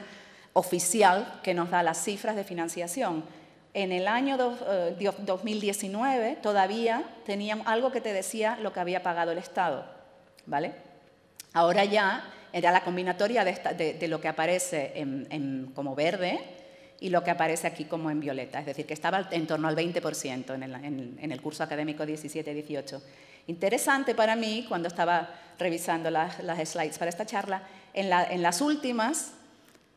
oficial que nos da las cifras de financiación. En el año 2019 todavía teníamos algo que te decía lo que había pagado el Estado, ¿vale? Ahora ya era la combinatoria de lo que aparece como verde y lo que aparece aquí como en violeta, es decir, que estaba en torno al 20% en el curso académico 17-18. Interesante para mí, cuando estaba revisando las slides para esta charla, en las últimas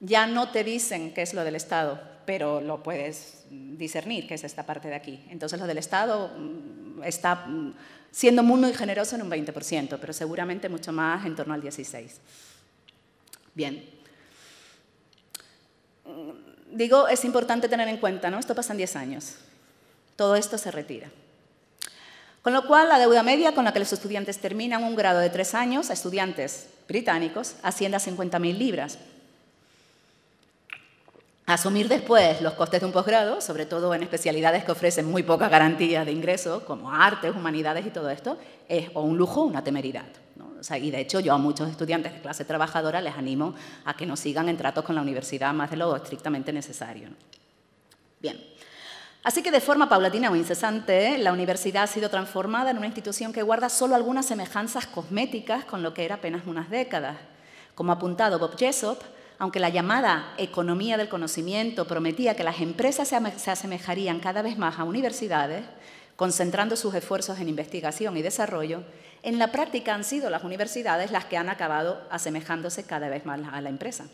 ya no te dicen qué es lo del Estado, pero lo puedes discernir, que es esta parte de aquí. Entonces, lo del Estado está siendo muy, muy generoso en un 20%, pero seguramente mucho más en torno al 16%. Bien. Digo, es importante tener en cuenta, ¿no? Esto pasa en 10 años. Todo esto se retira. Con lo cual, la deuda media con la que los estudiantes terminan un grado de 3 años, a estudiantes británicos, asciende a 50.000 libras. Asumir después los costes de un posgrado, sobre todo en especialidades que ofrecen muy poca garantía de ingreso, como artes, humanidades y todo esto, es o un lujo o una temeridad, ¿no? O sea, y de hecho yo a muchos estudiantes de clase trabajadora les animo a que no sigan en tratos con la universidad más de lo estrictamente necesario, ¿no? Bien. Así que de forma paulatina o incesante, la universidad ha sido transformada en una institución que guarda solo algunas semejanzas cosméticas con lo que era apenas unas décadas. Como ha apuntado Bob Jessop, aunque la llamada economía del conocimiento prometía que las empresas se asemejarían cada vez más a universidades, concentrando sus esfuerzos en investigación y desarrollo, en la práctica han sido las universidades las que han acabado asemejándose cada vez más a la empresa.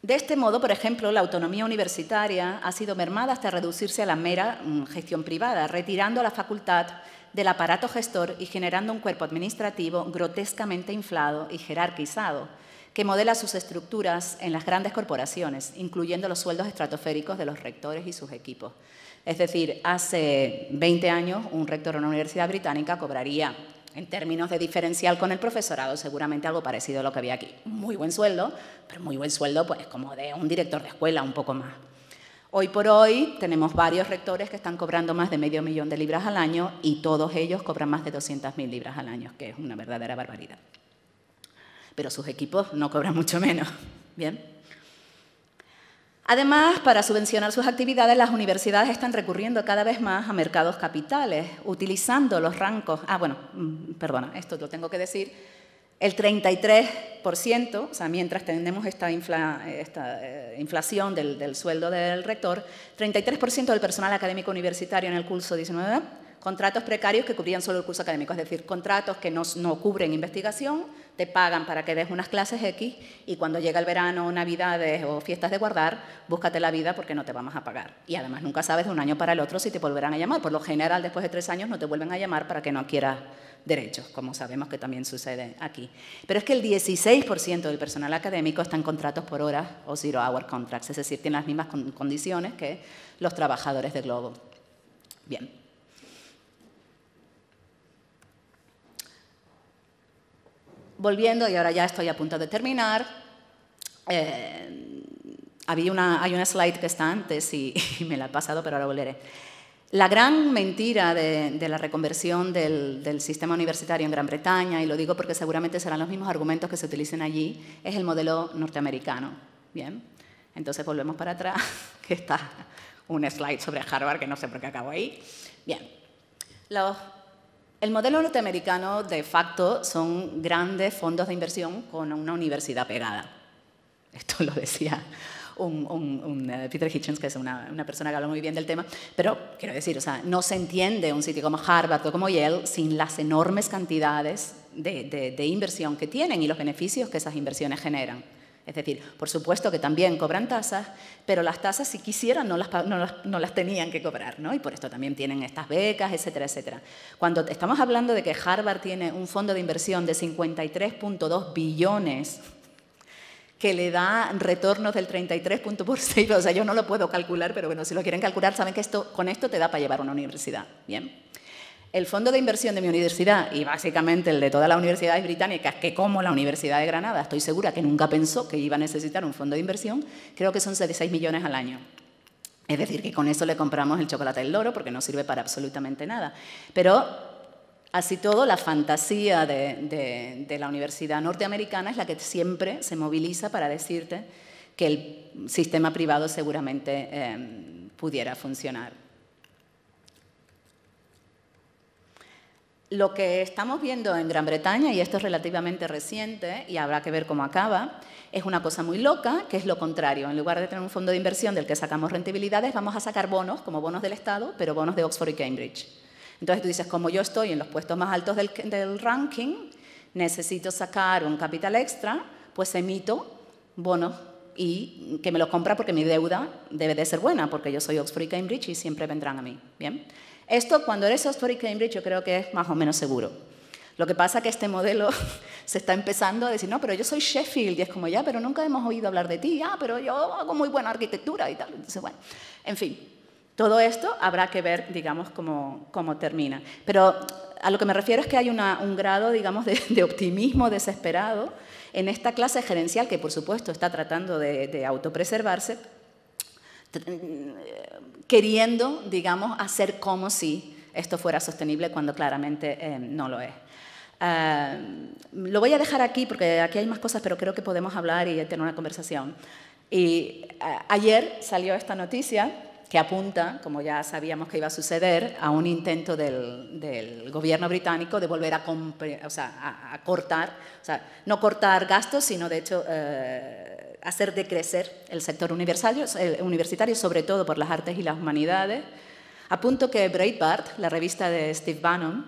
De este modo, por ejemplo, la autonomía universitaria ha sido mermada hasta reducirse a la mera gestión privada, retirando la facultad del aparato gestor y generando un cuerpo administrativo grotescamente inflado y jerarquizado, que modela sus estructuras en las grandes corporaciones, incluyendo los sueldos estratosféricos de los rectores y sus equipos. Es decir, hace 20 años un rector de una universidad británica cobraría, en términos de diferencial con el profesorado, seguramente algo parecido a lo que había aquí. Muy buen sueldo, pero muy buen sueldo pues como de un director de escuela, un poco más. Hoy por hoy tenemos varios rectores que están cobrando más de $500.000 de libras al año y todos ellos cobran más de 200.000 libras al año, que es una verdadera barbaridad. Pero sus equipos no cobran mucho menos. Bien. Además, para subvencionar sus actividades, las universidades están recurriendo cada vez más a mercados capitales, utilizando los rangos... perdona, esto lo tengo que decir. El 33%, o sea, mientras tenemos esta inflación del sueldo del rector, 33% del personal académico universitario en el curso 19, contratos precarios que cubrían solo el curso académico, es decir, contratos que no cubren investigación, te pagan para que des unas clases X y cuando llega el verano, Navidades o fiestas de guardar, búscate la vida porque no te vamos a pagar. Y además nunca sabes de un año para el otro si te volverán a llamar. Por lo general, después de 3 años no te vuelven a llamar para que no adquieras derechos, como sabemos que también sucede aquí. Pero es que el 16% del personal académico está en contratos por horas o zero-hour contracts, es decir, tiene las mismas condiciones que los trabajadores de Globo. Bien. Volviendo, y ahora ya estoy a punto de terminar, hay una slide que está antes y me la he pasado, pero ahora volveré. La gran mentira de la reconversión del sistema universitario en Gran Bretaña, y lo digo porque seguramente serán los mismos argumentos que se utilicen allí, es el modelo norteamericano. Bien, entonces volvemos para atrás, que está un slide sobre Harvard, que no sé por qué acabo ahí. Bien, el modelo norteamericano, de facto, son grandes fondos de inversión con una universidad pegada. Esto lo decía Peter Hitchens, que es una persona que habla muy bien del tema, pero quiero decir, o sea, no se entiende un sitio como Harvard o como Yale sin las enormes cantidades de inversión que tienen y los beneficios que esas inversiones generan. Es decir, por supuesto que también cobran tasas, pero las tasas, si quisieran, no las tenían que cobrar, ¿no? Y por esto también tienen estas becas, etcétera, etcétera. Cuando estamos hablando de que Harvard tiene un fondo de inversión de 53.2 billones que le da retornos del 33.6%, o sea, yo no lo puedo calcular, pero bueno, si lo quieren calcular, saben que con esto te da para llevar una universidad. Bien. El fondo de inversión de mi universidad, y básicamente el de todas las universidades británicas, que como la Universidad de Granada, estoy segura que nunca pensó que iba a necesitar un fondo de inversión, creo que son 6 millones al año. Es decir, que con eso le compramos el chocolate del loro, porque no sirve para absolutamente nada. Pero, así todo, la fantasía de la universidad norteamericana es la que siempre se moviliza para decirte que el sistema privado seguramente pudiera funcionar. Lo que estamos viendo en Gran Bretaña, y esto es relativamente reciente y habrá que ver cómo acaba, es una cosa muy loca, que es lo contrario. En lugar de tener un fondo de inversión del que sacamos rentabilidades, vamos a sacar bonos, como bonos del Estado, pero bonos de Oxford y Cambridge. Entonces tú dices, como yo estoy en los puestos más altos del ranking, necesito sacar un capital extra, pues emito bonos y que me los compra porque mi deuda debe de ser buena, porque yo soy Oxford y Cambridge y siempre vendrán a mí. ¿Bien? Esto, cuando eres Oxford y Cambridge, yo creo que es más o menos seguro. Lo que pasa es que este modelo se está empezando a decir, no, pero yo soy Sheffield, y es como, ya, pero nunca hemos oído hablar de ti, pero yo hago muy buena arquitectura y tal. Entonces, bueno, en fin, todo esto habrá que ver, digamos, cómo termina. Pero a lo que me refiero es que hay un grado, digamos, de optimismo desesperado en esta clase gerencial que, por supuesto, está tratando de autopreservarse, queriendo, digamos, hacer como si esto fuera sostenible cuando claramente no lo es. Lo voy a dejar aquí porque aquí hay más cosas, pero creo que podemos hablar y tener una conversación. Y ayer salió esta noticia que apunta, como ya sabíamos que iba a suceder, a un intento del gobierno británico de volver a cortar, no cortar gastos, sino de hecho hacer decrecer el sector universitario, sobre todo por las artes y las humanidades. A punto que Breitbart, la revista de Steve Bannon,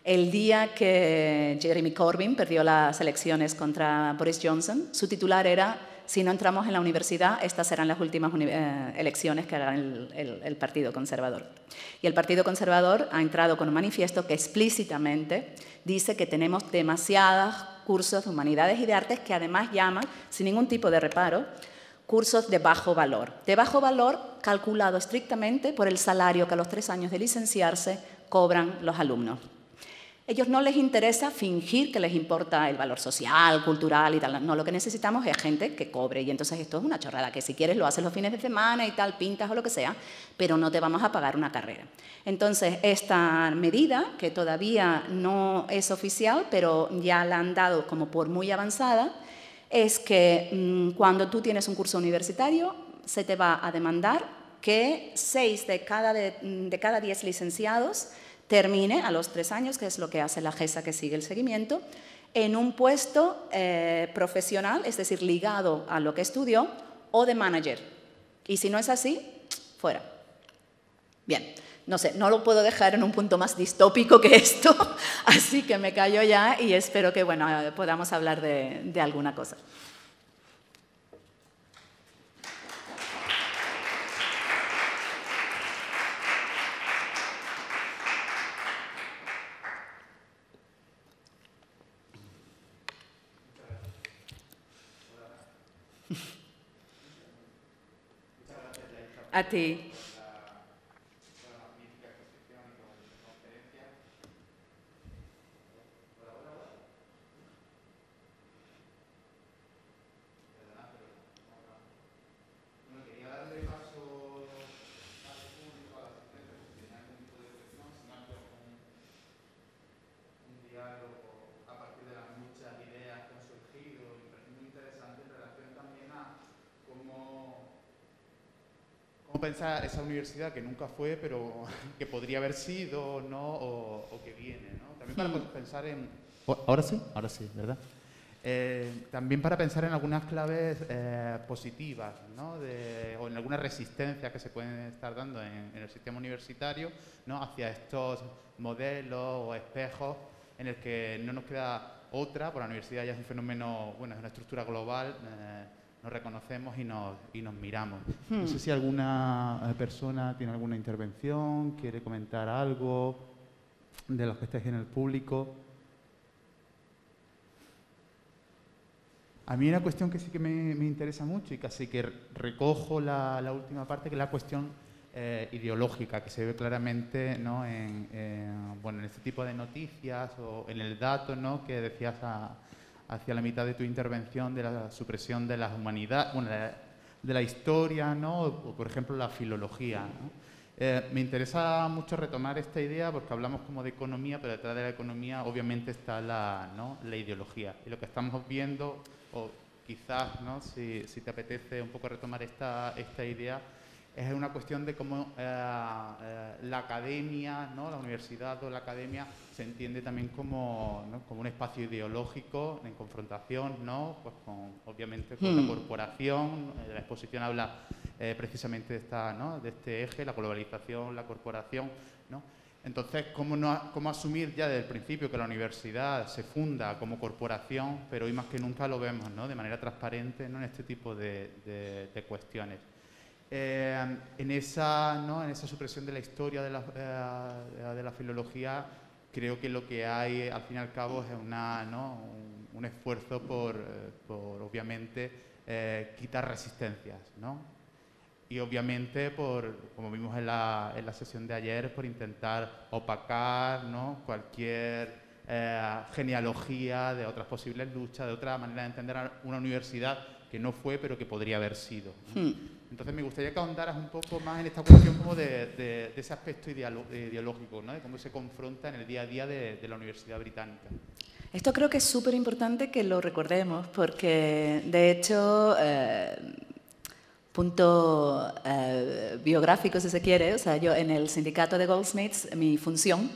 el día que Jeremy Corbyn perdió las elecciones contra Boris Johnson, su titular era: si no entramos en la universidad, estas serán las últimas elecciones que hará el Partido Conservador. Y el Partido Conservador ha entrado con un manifiesto que explícitamente dice que tenemos demasiados cursos de humanidades y de artes que además llaman, sin ningún tipo de reparo, cursos de bajo valor. De bajo valor calculado estrictamente por el salario que a los 3 años de licenciarse cobran los alumnos. A ellos no les interesa fingir que les importa el valor social, cultural y tal. No, lo que necesitamos es gente que cobre. Y entonces esto es una chorrada, que si quieres lo haces los fines de semana y tal, pintas o lo que sea, pero no te vamos a pagar una carrera. Entonces, esta medida, que todavía no es oficial, pero ya la han dado como por muy avanzada, es que cuando tú tienes un curso universitario, se te va a demandar que 6 de cada 10 licenciados termine a los 3 años, que es lo que hace la GESA, que sigue el seguimiento, en un puesto profesional, es decir, ligado a lo que estudió, o de manager. Y si no es así, fuera. Bien, no sé, no lo puedo dejar en un punto más distópico que esto, así que me callo ya y espero que podamos hablar de alguna cosa. A ti. Pensar esa universidad que nunca fue, pero que podría haber sido, ¿no? O que viene, ¿no? También para pensar en... Ahora sí, ¿verdad? También para pensar en algunas claves positivas, ¿no? O en alguna resistencia que se pueden estar dando en el sistema universitario, ¿no? Hacia estos modelos o espejos en el que no nos queda otra, porque la universidad ya es un fenómeno, bueno, es una estructura global, nos reconocemos y nos miramos. No sé si alguna persona tiene alguna intervención, quiere comentar algo de los que estáis en el público. A mí una cuestión que sí que me interesa mucho y casi que recojo la última parte, que es la cuestión ideológica, que se ve claramente, ¿no? en este tipo de noticias o en el dato, ¿no? que decías hacia la mitad de tu intervención, de la supresión de las humanidades, de la historia, ¿no? O por ejemplo la filología, ¿no? Me interesa mucho retomar esta idea porque hablamos como de economía, pero detrás de la economía obviamente está la ideología. Y lo que estamos viendo, o quizás, ¿no? si te apetece un poco retomar esta idea, es una cuestión de cómo la academia, ¿no? La universidad o la academia se entiende también como, ¿no? como un espacio ideológico en confrontación, ¿no? Pues obviamente con la corporación. La exposición habla precisamente ¿no? de este eje, la globalización, la corporación, ¿no? Entonces, ¿cómo asumir ya desde el principio que la universidad se funda como corporación, pero hoy más que nunca lo vemos, ¿no? De manera transparente, ¿no? En este tipo de cuestiones. En esa supresión de la historia de la filología, creo que lo que hay, al fin y al cabo, es un esfuerzo por obviamente, quitar resistencias, ¿no? Y obviamente, como vimos en la sesión de ayer, por intentar opacar, ¿no? cualquier genealogía de otras posibles luchas, de otra manera de entender a una universidad que no fue, pero que podría haber sido, ¿no? Entonces, me gustaría que ahondaras un poco más en esta cuestión como de ese aspecto ideológico, ¿no? De cómo se confronta en el día a día de la Universidad Británica. Esto creo que es súper importante que lo recordemos, porque de hecho, punto biográfico si se quiere, o sea, yo en el sindicato de Goldsmiths, mi función,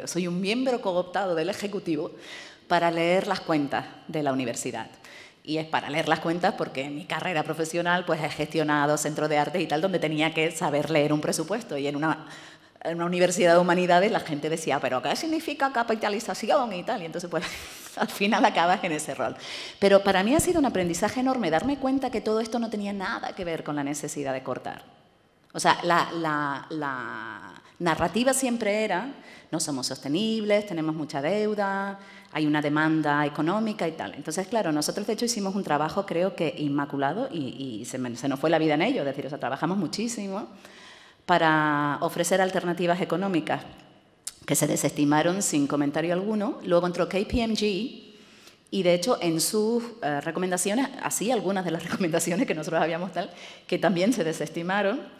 soy un miembro cooptado del Ejecutivo para leer las cuentas de la universidad. Y es para leer las cuentas porque en mi carrera profesional pues he gestionado centros de arte y tal, donde tenía que saber leer un presupuesto. Y en una universidad de humanidades la gente decía, ¿pero qué significa capitalización y tal? Y entonces pues al final acabas en ese rol. Pero para mí ha sido un aprendizaje enorme darme cuenta que todo esto no tenía nada que ver con la necesidad de cortar. O sea, la narrativa siempre era, no somos sostenibles, tenemos mucha deuda, hay una demanda económica y tal. Entonces, claro, nosotros de hecho hicimos un trabajo creo que inmaculado y se nos fue la vida en ello, es decir, o sea, trabajamos muchísimo para ofrecer alternativas económicas que se desestimaron sin comentario alguno. Luego entró KPMG y de hecho en sus recomendaciones, así algunas de las recomendaciones que nosotros habíamos tal, que también se desestimaron.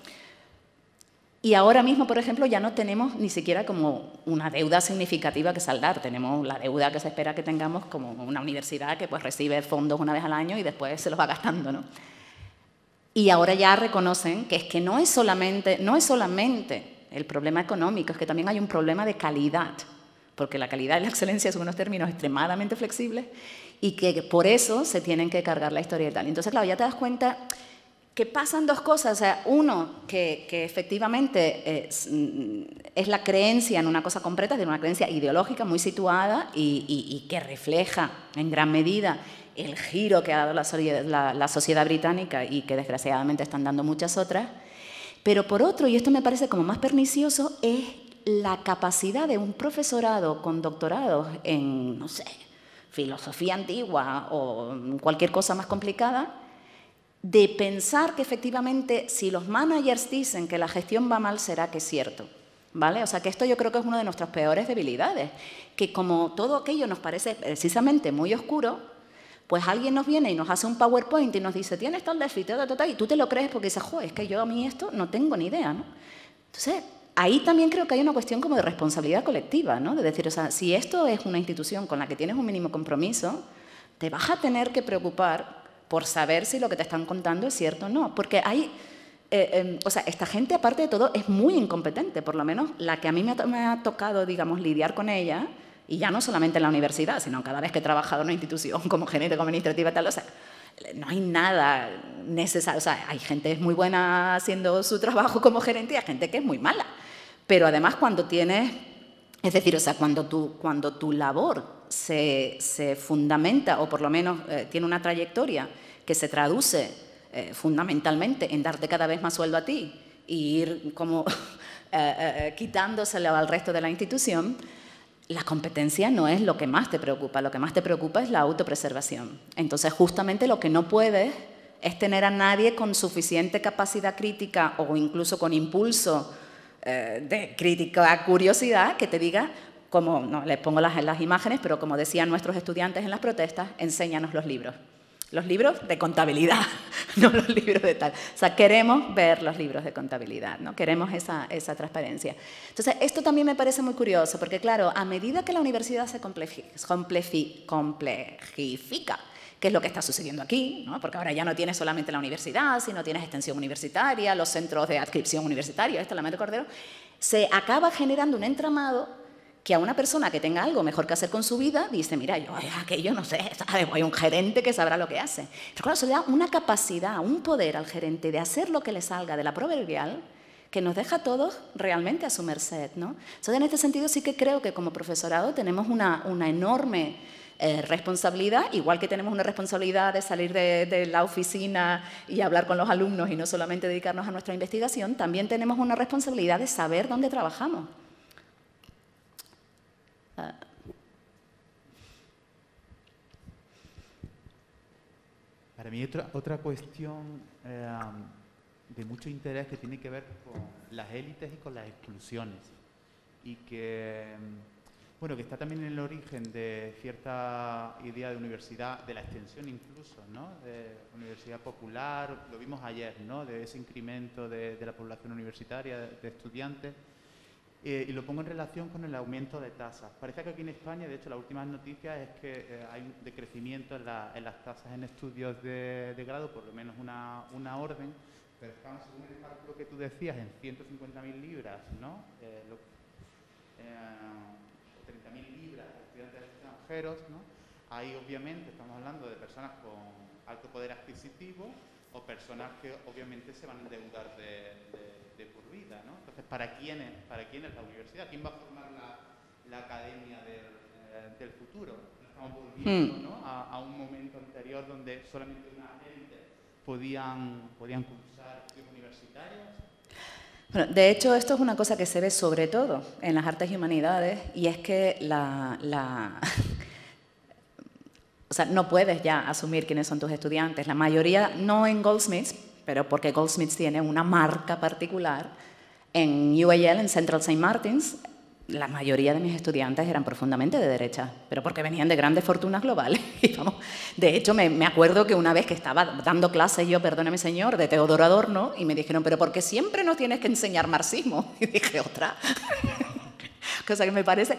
Y ahora mismo, por ejemplo, ya no tenemos ni siquiera como una deuda significativa que saldar. Tenemos la deuda que se espera que tengamos como una universidad que pues recibe fondos una vez al año y después se los va gastando, ¿no? Y ahora ya reconocen que es que no es solamente el problema económico, es que también hay un problema de calidad, porque la calidad y la excelencia son unos términos extremadamente flexibles y que por eso se tienen que cargar la historia y tal. Entonces, claro, ya te das cuenta que pasan dos cosas. O sea, uno, que efectivamente es la creencia en una cosa concreta, es una creencia ideológica muy situada y que refleja en gran medida el giro que ha dado la sociedad británica y que desgraciadamente están dando muchas otras. Pero por otro, y esto me parece como más pernicioso, es la capacidad de un profesorado con doctorados en, no sé, filosofía antigua o cualquier cosa más complicada, de pensar que efectivamente si los managers dicen que la gestión va mal, será que es cierto, ¿vale? O sea, que esto yo creo que es una de nuestras peores debilidades, que como todo aquello nos parece precisamente muy oscuro, pues alguien nos viene y nos hace un PowerPoint y nos dice, tienes tal déficit, y tú te lo crees porque dices, joder, es que yo a mí esto no tengo ni idea, ¿no? Entonces, ahí también creo que hay una cuestión como de responsabilidad colectiva, ¿no? De decir, o sea, si esto es una institución con la que tienes un mínimo compromiso, te vas a tener que preocupar por saber si lo que te están contando es cierto o no. Porque hay, o sea, esta gente, aparte de todo, es muy incompetente, por lo menos la que a mí me ha tocado, digamos, lidiar con ella, y ya no solamente en la universidad, sino cada vez que he trabajado en una institución como gerente administrativa y tal, o sea, no hay nada necesario. O sea, hay gente muy buena haciendo su trabajo como gerente y hay gente que es muy mala. Pero además cuando tienes, es decir, o sea, cuando tu labor se fundamenta, o por lo menos tiene una trayectoria que se traduce fundamentalmente en darte cada vez más sueldo a ti e ir como quitándoselo al resto de la institución, la competencia no es lo que más te preocupa. Lo que más te preocupa es la autopreservación. Entonces, justamente lo que no puedes es tener a nadie con suficiente capacidad crítica o incluso con impulso de crítica, curiosidad, que te diga, como, no les pongo las imágenes, pero como decían nuestros estudiantes en las protestas, enséñanos los libros. Los libros de contabilidad, no los libros de tal. O sea, queremos ver los libros de contabilidad, ¿no? Queremos esa transparencia. Entonces, esto también me parece muy curioso, porque claro, a medida que la universidad se complejifica que es lo que está sucediendo aquí, ¿no? Porque ahora ya no tienes solamente la universidad, sino tienes extensión universitaria, los centros de adscripción universitaria, esto, la Lamento Cordero, se acaba generando un entramado que a una persona que tenga algo mejor que hacer con su vida dice, mira, yo aquello no sé, ¿sabes? Hay un gerente que sabrá lo que hace. Pero claro, se le da una capacidad, un poder al gerente de hacer lo que le salga de la proverbial que nos deja a todos realmente a su merced, ¿no? Entonces, en este sentido sí que creo que como profesorado tenemos una enorme responsabilidad, igual que tenemos una responsabilidad de salir de la oficina y hablar con los alumnos y no solamente dedicarnos a nuestra investigación, también tenemos una responsabilidad de saber dónde trabajamos. Para mí otra cuestión de mucho interés que tiene que ver con las élites y con las exclusiones y que, bueno, que está también en el origen de cierta idea de universidad, de la extensión incluso, ¿no? De universidad popular, lo vimos ayer, ¿no? De ese incremento de la población universitaria, de estudiantes. Y lo pongo en relación con el aumento de tasas. Parece que aquí en España, de hecho, las últimas noticias es que hay un decrecimiento en las tasas en estudios de grado, por lo menos una orden, pero estamos, según el cálculo que tú decías, en 150.000 libras, ¿no? 30.000 libras de estudiantes extranjeros, ¿no? Ahí, obviamente, estamos hablando de personas con alto poder adquisitivo o personas que, obviamente, se van a endeudar de por vida, ¿no? Entonces, ¿para quién es la universidad? ¿Quién va a formar la academia del futuro? Estamos volviendo, ¿no? a un momento anterior donde solamente una élite podían cursar estudios universitarios. Bueno, de hecho, esto es una cosa que se ve sobre todo en las artes y humanidades, y es que o sea, no puedes ya asumir quiénes son tus estudiantes. La mayoría, no en Goldsmiths, pero porque Goldsmiths tiene una marca particular, en UAL, en Central St. Martins, la mayoría de mis estudiantes eran profundamente de derecha, pero porque venían de grandes fortunas globales. Y vamos, de hecho, me acuerdo que una vez que estaba dando clases yo, perdóneme señor, de Teodoro Adorno, y me dijeron, pero ¿por qué siempre nos tienes que enseñar marxismo? Y dije, otra. Cosa que me parece...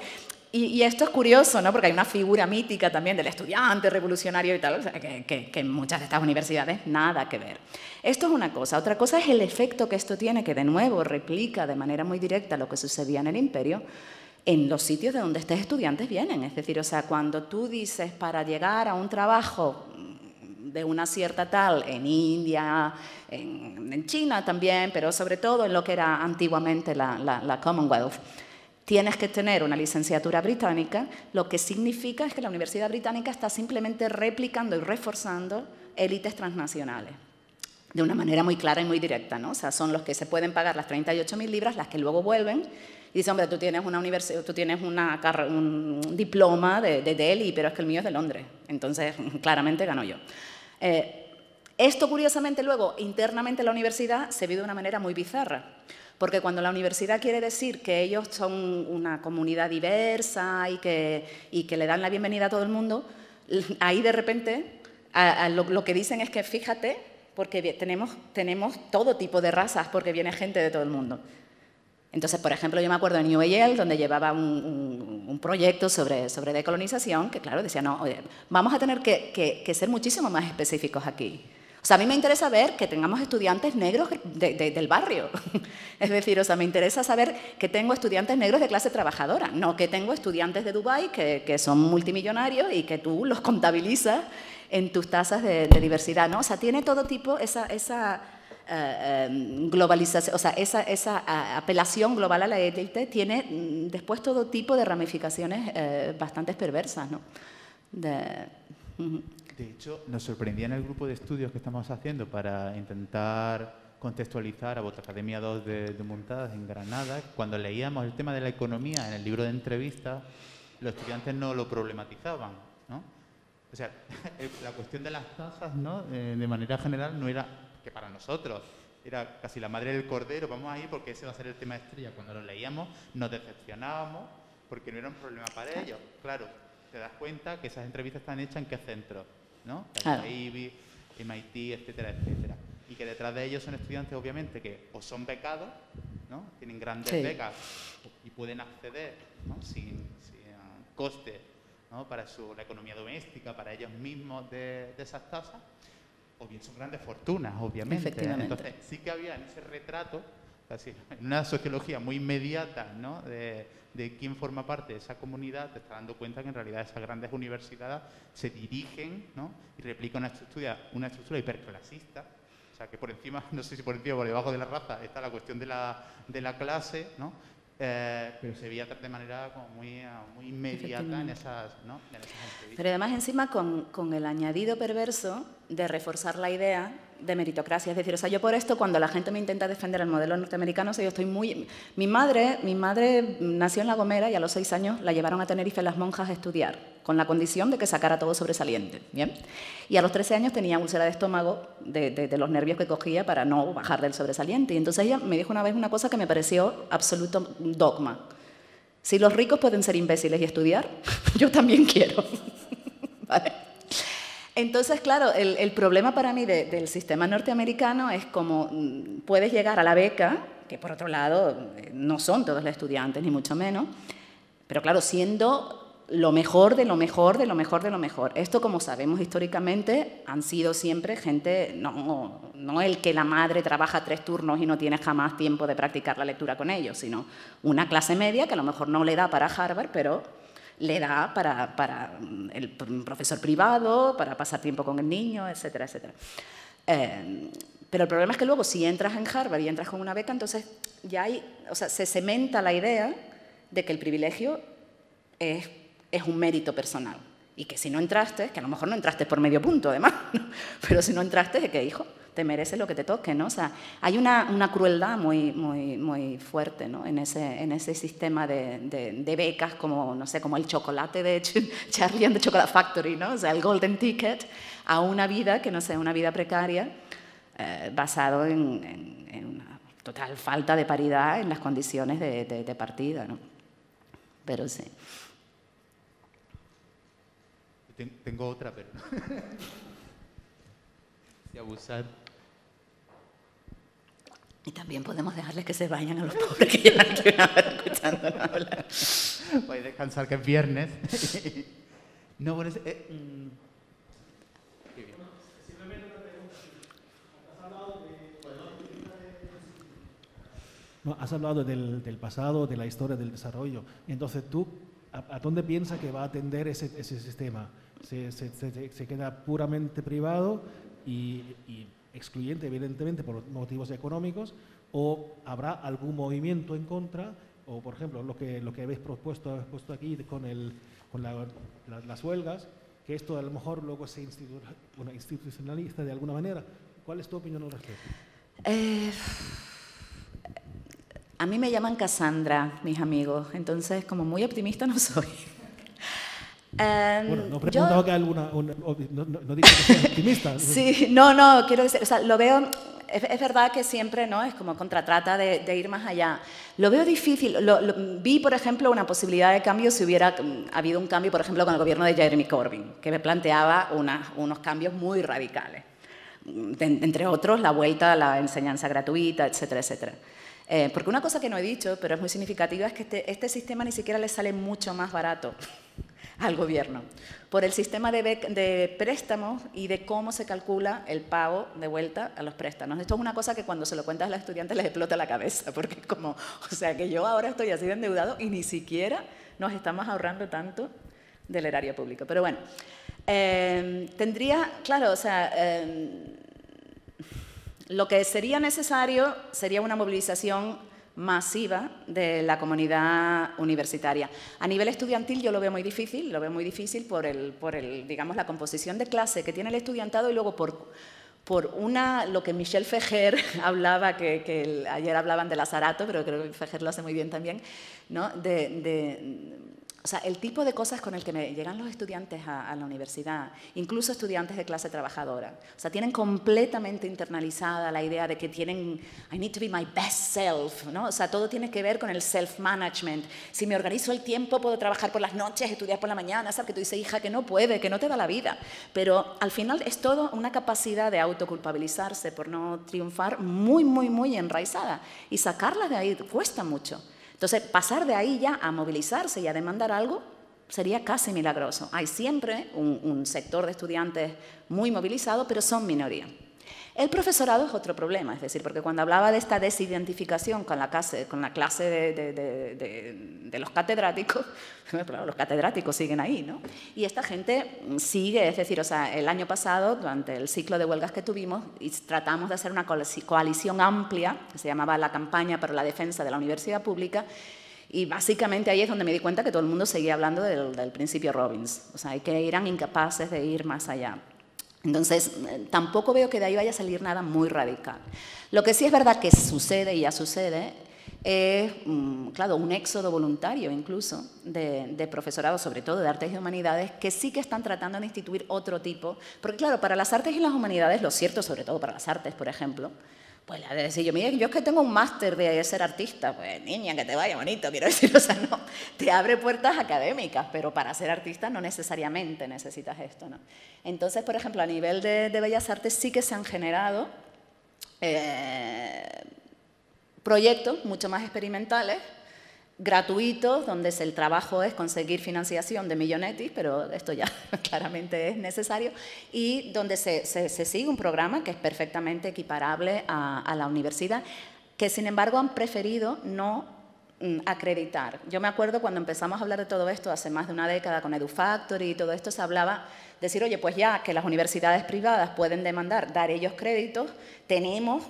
Y esto es curioso, ¿no? Porque hay una figura mítica también del estudiante revolucionario y tal, o sea, que en muchas de estas universidades nada que ver. Esto es una cosa. Otra cosa es el efecto que esto tiene, que de nuevo replica de manera muy directa lo que sucedía en el Imperio, en los sitios de donde estos estudiantes vienen. Es decir, o sea, cuando tú dices para llegar a un trabajo de una cierta tal en India, en China también, pero sobre todo en lo que era antiguamente la Commonwealth, tienes que tener una licenciatura británica, lo que significa es que la Universidad Británica está simplemente replicando y reforzando élites transnacionales, de una manera muy clara y muy directa, ¿no? O sea, son los que se pueden pagar las 38.000 libras, las que luego vuelven y dicen, hombre, tú tienes una universidad, tú tienes un diploma de Delhi, pero es que el mío es de Londres, entonces claramente gano yo. Esto, curiosamente, luego, internamente en la universidad se vive de una manera muy bizarra. Porque cuando la universidad quiere decir que ellos son una comunidad diversa y que le dan la bienvenida a todo el mundo, ahí de repente lo que dicen es que fíjate, porque tenemos todo tipo de razas, porque viene gente de todo el mundo. Entonces, por ejemplo, yo me acuerdo en UAL, donde llevaba un proyecto sobre decolonización, que claro, decía, no, oye, vamos a tener que ser muchísimo más específicos aquí. O sea, a mí me interesa ver que tengamos estudiantes negros del barrio. Es decir, o sea, me interesa saber que tengo estudiantes negros de clase trabajadora, no que tengo estudiantes de Dubái que son multimillonarios y que tú los contabilizas en tus tasas de diversidad, ¿no? O sea, tiene todo tipo esa globalización, o sea, esa apelación global a la élite tiene después todo tipo de ramificaciones bastante perversas, ¿no? De hecho, nos sorprendía en el grupo de estudios que estamos haciendo para intentar contextualizar a Botacademia 2 de Montadas en Granada. Cuando leíamos el tema de la economía en el libro de entrevistas, los estudiantes no lo problematizaban, ¿no? O sea, la cuestión de las tasas, ¿no? De manera general no era que para nosotros era casi la madre del cordero, vamos a ir porque ese va a ser el tema estrella. Cuando lo leíamos nos decepcionábamos porque no era un problema para ellos. Claro, te das cuenta que esas entrevistas están hechas en qué centros, ¿no? Claro. Ivy, MIT, etcétera, etcétera. Y que detrás de ellos son estudiantes, obviamente, que o son becados, ¿no? Tienen grandes becas y pueden acceder, ¿no? sin coste ¿no? Para la economía doméstica, para ellos mismos de esas tasas, o bien son grandes fortunas, obviamente. Efectivamente. Entonces, sí que había en ese retrato, casi en una sociología muy inmediata, ¿no? de quién forma parte de esa comunidad, te estás dando cuenta que en realidad esas grandes universidades se dirigen, ¿no? Y replican una estructura hiperclasista, o sea, que por encima, no sé si por encima o por debajo de la raza, está la cuestión de la clase, ¿no? Pero se veía de manera como muy inmediata en esas, ¿no? en esas entrevistas. Pero además encima con el añadido perverso de reforzar la idea de meritocracia. Es decir, o sea, yo por esto, cuando la gente me intenta defender el modelo norteamericano, o sea, yo estoy muy... Mi madre nació en La Gomera y a los 6 años la llevaron a Tenerife las monjas a estudiar, con la condición de que sacara todo sobresaliente, ¿bien? Y a los 13 años tenía úlcera de estómago de los nervios que cogía para no bajar del sobresaliente. Y entonces ella me dijo una vez una cosa que me pareció absoluto dogma. Si los ricos pueden ser imbéciles y estudiar, yo también quiero. ¿Vale? Entonces, claro, el problema para mí del sistema norteamericano es cómo puedes llegar a la beca, que por otro lado no son todos los estudiantes, ni mucho menos, pero claro, siendo lo mejor de lo mejor de lo mejor de lo mejor. Esto, como sabemos históricamente, han sido siempre gente, no el que la madre trabaja 3 turnos y no tiene jamás tiempo de practicar la lectura con ellos, sino una clase media que a lo mejor no le da para Harvard, pero le da para el profesor privado, para pasar tiempo con el niño, etcétera, etcétera. Pero el problema es que luego, si entras en Harvard y entras con una beca, entonces ya se cementa la idea de que el privilegio es un mérito personal. Y que si no entraste, que a lo mejor no entraste por medio punto, además, ¿no? Pero si no entraste, es que, hijo, te mereces lo que te toque, ¿no? O sea, hay una crueldad muy fuerte, ¿no? en ese sistema de becas, como, no sé, como el chocolate de Charlie and the Chocolate Factory, ¿no? O sea, el golden ticket a una vida que no sea una vida precaria, basado en una total falta de paridad en las condiciones de partida, ¿no? Pero sí. Tengo otra, pero de abusar. Y también podemos dejarles que se vayan a los pobres que ya no quieren escuchándonos hablar. Voy a descansar, que es viernes. No, bueno, qué bien. Simplemente una pregunta. Has hablado del pasado, de la historia, del desarrollo. Entonces, ¿tú a dónde piensas que va a atender ese sistema? ¿Se queda puramente privado y excluyente, evidentemente, por motivos económicos, o habrá algún movimiento en contra, o por ejemplo, lo que habéis puesto aquí con las huelgas, que esto a lo mejor luego se institucionaliza de alguna manera? ¿Cuál es tu opinión al respecto? A mí me llaman Cassandra, mis amigos, entonces como muy optimista no soy. Bueno, no he preguntado que alguna... No digo que sea optimista. Sí, no, quiero decir, o sea, lo veo... Es verdad que siempre, ¿no? Es como contratrata de ir más allá. Lo veo difícil. Vi, por ejemplo, una posibilidad de cambio si hubiera habido un cambio, por ejemplo, con el gobierno de Jeremy Corbyn, que me planteaba unos cambios muy radicales. Entre otros, la vuelta a la enseñanza gratuita, etcétera, etcétera. Porque una cosa que no he dicho, pero es muy significativa, es que este sistema ni siquiera le sale mucho más barato al gobierno, por el sistema de préstamos y de cómo se calcula el pago de vuelta a los préstamos. Esto es una cosa que cuando se lo cuentas a los estudiantes les explota la cabeza, porque es como, o sea, que yo ahora estoy así de endeudado y ni siquiera nos estamos ahorrando tanto del erario público. Pero bueno, tendría, claro, o sea... lo que sería necesario sería una movilización masiva de la comunidad universitaria. A nivel estudiantil yo lo veo muy difícil por digamos, la composición de clase que tiene el estudiantado y luego por lo que Michel Fejer hablaba, que ayer hablaban de Lazarato, pero creo que Fejer lo hace muy bien también, ¿no? O sea, el tipo de cosas con el que me llegan los estudiantes a la universidad, incluso estudiantes de clase trabajadora. O sea, tienen completamente internalizada la idea de que tienen, I need to be my best self, ¿no? O sea, todo tiene que ver con el self-management. Si me organizo el tiempo, puedo trabajar por las noches, estudiar por la mañana, ¿sabes? Que tú dices, hija, que no puede, que no te da la vida. Pero al final es todo una capacidad de autoculpabilizarse por no triunfar muy, muy, muy enraizada. Y sacarla de ahí cuesta mucho. Entonces, pasar de ahí ya a movilizarse y a demandar algo, sería casi milagroso. Hay siempre un sector de estudiantes muy movilizado, pero son minoría. El profesorado es otro problema, es decir, porque cuando hablaba de esta desidentificación con la clase de los catedráticos, claro, los catedráticos siguen ahí, ¿no? Y esta gente sigue, es decir, o sea, el año pasado, durante el ciclo de huelgas que tuvimos, tratamos de hacer una coalición amplia, que se llamaba la Campaña para la Defensa de la Universidad Pública, y básicamente ahí es donde me di cuenta que todo el mundo seguía hablando del principio Robbins, o sea, que eran incapaces de ir más allá. Entonces, tampoco veo que de ahí vaya a salir nada muy radical. Lo que sí es verdad que sucede, y ya sucede, es, claro, un éxodo voluntario incluso de profesorado, sobre todo de artes y humanidades, que sí que están tratando de instituir otro tipo. Porque, claro, para las artes y las humanidades, lo cierto, sobre todo para las artes, por ejemplo, pues la de decir, yo es que tengo un máster de ser artista, pues niña, que te vaya bonito, quiero decir, o sea, no, te abre puertas académicas, pero para ser artista no necesariamente necesitas esto, ¿no? Entonces, por ejemplo, a nivel de Bellas Artes sí que se han generado proyectos mucho más experimentales, gratuitos, donde el trabajo es conseguir financiación de millonetis, pero esto ya claramente es necesario, y donde se sigue un programa que es perfectamente equiparable a la universidad, que sin embargo han preferido no acreditar. Yo me acuerdo cuando empezamos a hablar de todo esto hace más de una década con EduFactory y todo esto, se hablaba de decir, oye, pues ya que las universidades privadas pueden demandar, dar ellos créditos, tenemos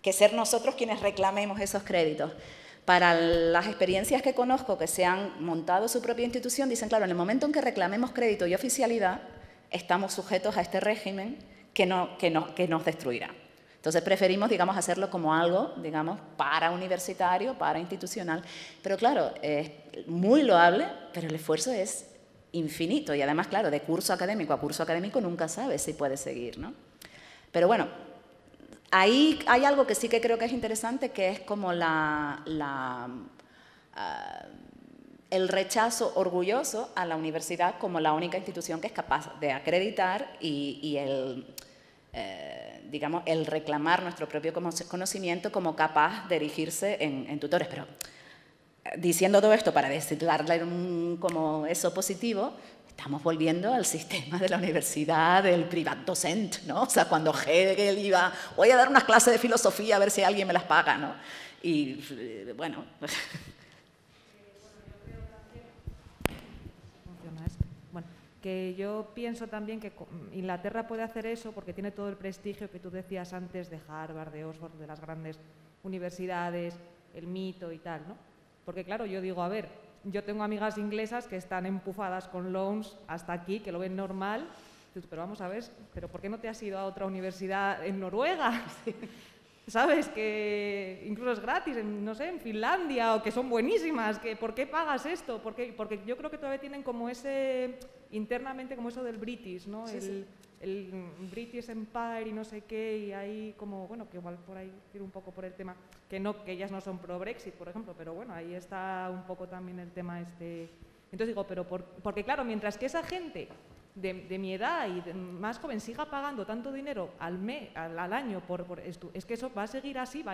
que ser nosotros quienes reclamemos esos créditos. Para las experiencias que conozco que se han montado su propia institución, dicen, claro, en el momento en que reclamemos crédito y oficialidad, estamos sujetos a este régimen que nos destruirá. Entonces preferimos, digamos, hacerlo como algo, digamos, para universitario, para institucional. Pero claro, es muy loable, pero el esfuerzo es infinito. Y además, claro, de curso académico a curso académico nunca sabes si puedes seguir, ¿no? Pero bueno, ahí hay algo que sí que creo que es interesante, que es como el rechazo orgulloso a la universidad como la única institución que es capaz de acreditar y digamos, el reclamar nuestro propio conocimiento como capaz de erigirse en tutores. Pero diciendo todo esto para darle como eso positivo, estamos volviendo al sistema de la universidad, del privat-docent, ¿no? O sea, cuando Hegel iba, voy a dar unas clases de filosofía a ver si alguien me las paga, ¿no? Y, bueno... Bueno, que yo pienso también que Inglaterra puede hacer eso porque tiene todo el prestigio que tú decías antes de Harvard, de Oxford, de las grandes universidades, el mito y tal, ¿no? Porque, claro, yo digo, a ver... Yo tengo amigas inglesas que están empufadas con loans hasta aquí, que lo ven normal. Pero vamos a ver, ¿pero por qué no te has ido a otra universidad en Noruega? ¿Sabes? Que incluso es gratis, no sé, en Finlandia, o que son buenísimas. ¿Por qué pagas esto? Porque yo creo que todavía tienen como ese, internamente, como eso del British, ¿no? Sí, el British Empire y no sé qué, y ahí como, bueno, que igual por ahí tiro un poco por el tema, que ellas no son pro-Brexit, por ejemplo, pero bueno, ahí está un poco también el tema este. Entonces digo, pero porque claro, mientras que esa gente de mi edad y más joven siga pagando tanto dinero al año es que eso va a seguir así, va